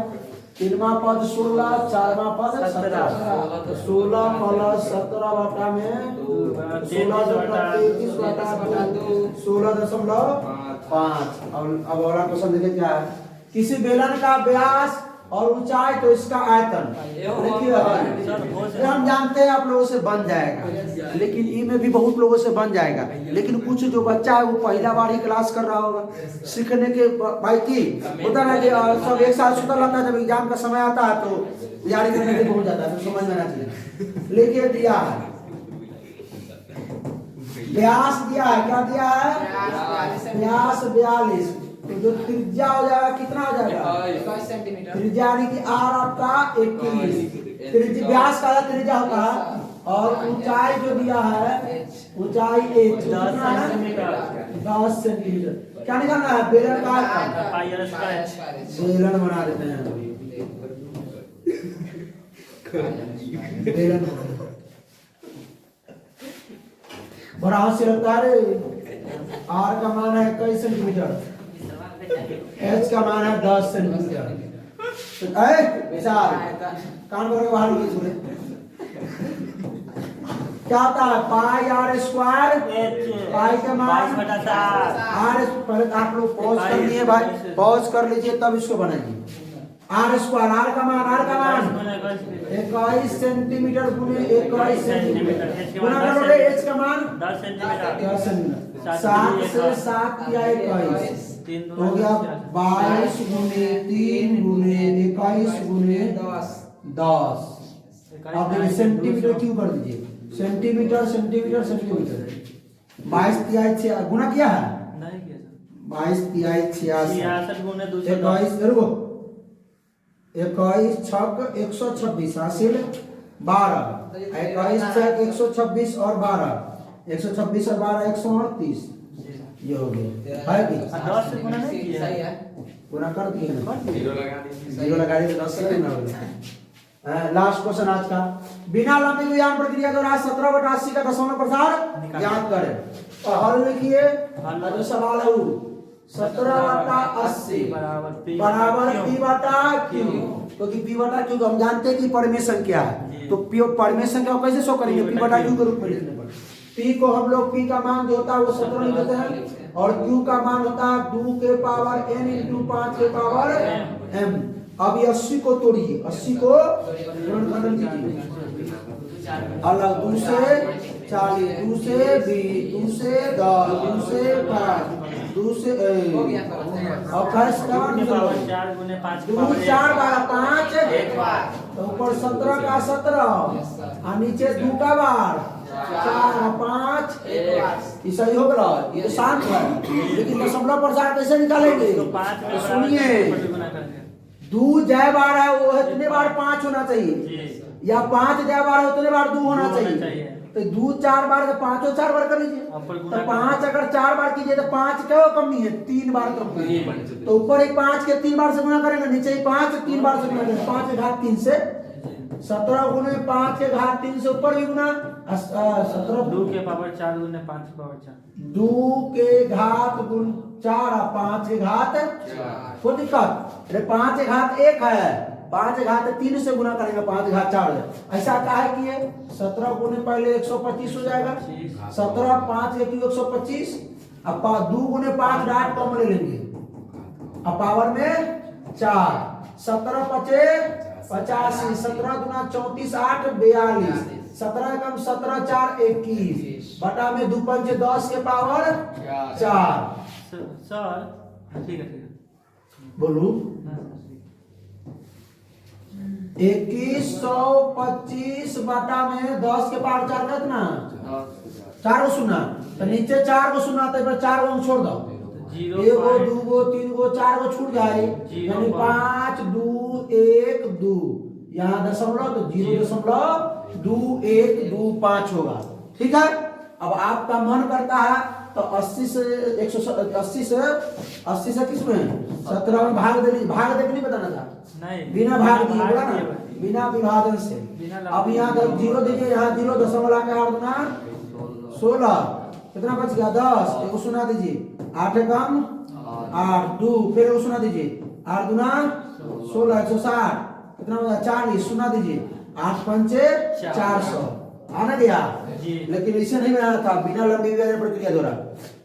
3वां पद 16, 4वां पद 17, 16 प्लस 17 बटा में 16.5। अब अगला क्वेश्चन देखिए क्या है, किसी बेलन का व्यास और ऊंचाई तो इसका आयतन। देखिए हम जानते हैं आप लोगों से बन जाएगा, लेकिन ई में भी बहुत लोगों से बन जाएगा, लेकिन कुछ जो बच्चा है वो पहला बार ही क्लास कर रहा होगा सीखने के भाई की होता है कि सब एक साथ सुतर रहता है, जब एग्जाम का समय आता है तो तैयारी करने के पहुंच जाता है, तो समझ में आना चाहिए। लेके दिया है व्यास, दिया है क्या दिया है, व्यास 42, तो जो त्रिज्या हो जाएगा कितना हो जाएगा, 21 सेंटीमीटर। त्रिज्या यानी कि r आपका 21, त्रिज्या व्यास का त्रिज्या होता है, और ऊंचाई जो दिया है ऊंचाई 10 सेंटीमीटर। क्या निकालना है, बेलन का बेलन बना देते हैं, बेलन बड़ा हाथ लगता है रे। r का मान है 21 सेंटीमीटर, h का मान है 10 सेंटीमीटर। विशाल कान करके बाहर निकल सुने, क्या होता है, पाई r स्क्वायर, पाई का मान r। पहले आप लोग पॉज कर लिए भाई, पॉज कर लीजिए तब इसको बनाइए। r स्क्वायर, r का मान 21 सेंटीमीटर गुने 21 सेंटीमीटर गुना कर लो, h का मान 10 सेंटीमीटर। 7 से 7 किया 21 हो गया 22 गुने 3 गुने 21 गुने 10। अब देखिए सेंटीमीटर क्यों कर दीजिए, सेंटीमीटर सेंटीमीटर सेंटीमीटर। 22 तिहाई 6 गुना किया है, 22 तिहाई 66 गुने 21 रुको 21 छक 126 हासिल 12, 21 छक 126 और 12, 126 और 12 138, ये हो गया है कि 10 से गुना नहीं किया सही है, गुना कर दिए ना, जीरो लगा दी, जीरो लगा दिए 10 से गुना हो गया। लास्ट क्वेश्चन आज का, बिना लंबी विलोम प्रक्रिया द्वारा 17/80 का दशमलव प्रसार ज्ञात करें। तो हल लिखिए, जो सवाल है वो 17/80 बराबर p/q, क्योंकि p/q हम जानते हैं कि परिमेय संख्या है, तो परिमेय संख्या को कैसे शो करेंगे, p/q के रूप में लिखने पर। p को हम लोग p का मान जो होता है वो 17 लिख देते हैं, और q का मान होता है 2 के पावर n इंटू 5 के पावर m। अब ये 80 को तोड़िए, 80 को गुणनखंडन कीजिए, अलग 2 से 40, 2 से 20, 2 से 10, 2 से 5, 2 से और कैसे पावर 4 गुने 5 2 4 बार 5 तो ऊपर 17 का 17 और नीचे 2 का बार 4 और 5 ये सही हो गया। ये शांत है, लेकिन दशमलव प्रसार कैसे निकालेंगे? तो 5 तो सुनिए, 2 जय बार है वो इतने बार 5 होना चाहिए, या 5 जय बार है उतने बार 2 होना चाहिए। तो 2 4 बार तो 5 4 बार कर लीजिए। तो 5 अगर 4 बार कीजिए तो 5 क्यों कमी है? 3 बार कमी है। तो ऊपर ही 5 के 3 बार से गुणा करेंगे, नीचे ही 5 3 बार से गुणा करेंगे। 5 के घात 3 से 17 गुने 5 के घात 3 से ऊपर भी गुना 17 2 के पावर 4 गुने 5 के पावर 4 2 के घात गुण 4 और 5 के घात कोई दिक्कत? अरे 5 के घात 1 है, 5 के घात 3 से गुना करेंगे, 5 के घात 4 है। ऐसा क्या है कि ये 17 गुने पहले 125 हो जाएगा, 17 5 के 125, अब 2 गुने 5 डाट कॉमन ले लेंगे, अब पावर में 4, 17 पचे 85, 17 गुना 34 8 42, 17 कम 17 4 21 बटा में 2 पंचे 10 के पावर 4। सर ठीक है बोलू 2125 बटा में 10 के पावर 4 कितना? 4 को सुना तो नीचे 4 को सुना तो 4 को छोड़ दो, 1 गो 2 गो 3 गो 4 को छूट जाए, यानी 5 2 1 2, यहाँ दशमलव तो 0.2125 होगा। ठीक है, अब आपका मन करता है तो 80 से 180 से किस में 17 में भाग दे, भाग दे नहीं बताना था, नहीं बिना भाग दिए बोला ना, बिना विभाजन से। अब यहाँ 0 दीजिए, यहाँ 0 दशमलव के 8 गुना 16 कितना बच गया 10, एगो सुना दीजिए 8 कम 8 2, फिर एगो सुना दीजिए 8 गुना 16 160 कितना हो गया 40, सुना दीजिए 8 पंचे 400 आना गया, लेकिन इसे नहीं बनाना था बिना लंबी प्रक्रिया द्वारा।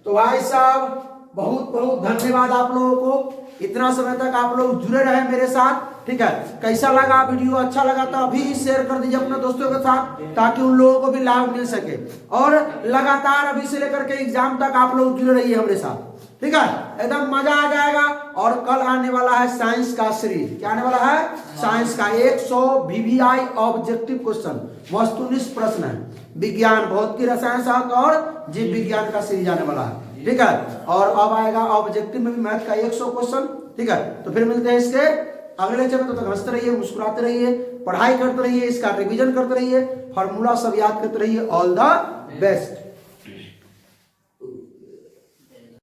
तो भाई साहब बहुत बहुत धन्यवाद आप लोगों को, इतना समय तक आप लोग जुड़े रहे मेरे साथ। ठीक है, कैसा लगा वीडियो? अच्छा लगा तो अभी शेयर कर दीजिए अपने दोस्तों के साथ, ताकि उन लोगों को भी लाभ मिल सके। और लगातार अभी से लेकर के एग्जाम तक आप लोग जुड़े रहिए हमारे साथ। ठीक है, एकदम मजा आ जाएगा। और कल आने वाला है साइंस का सीरीज, क्या आने वाला है? साइंस का 100 VVI ऑब्जेक्टिव क्वेश्चन, वस्तुनिष्ठ प्रश्न है, विज्ञान, भौतिकी, रसायन शास्त्र और जीव विज्ञान का सीरीज आने वाला है। ठीक है, और अब आएगा ऑब्जेक्टिव में भी मैथ का 100 क्वेश्चन। ठीक है, तो फिर मिलते हैं इसके अगले लेक्चर में। तो तक हंसते रहिए, मुस्कुराते रहिए, पढ़ाई करते रहिए, इसका रिवीजन करते रहिए, फॉर्मूला सब याद करते रहिए। All the best.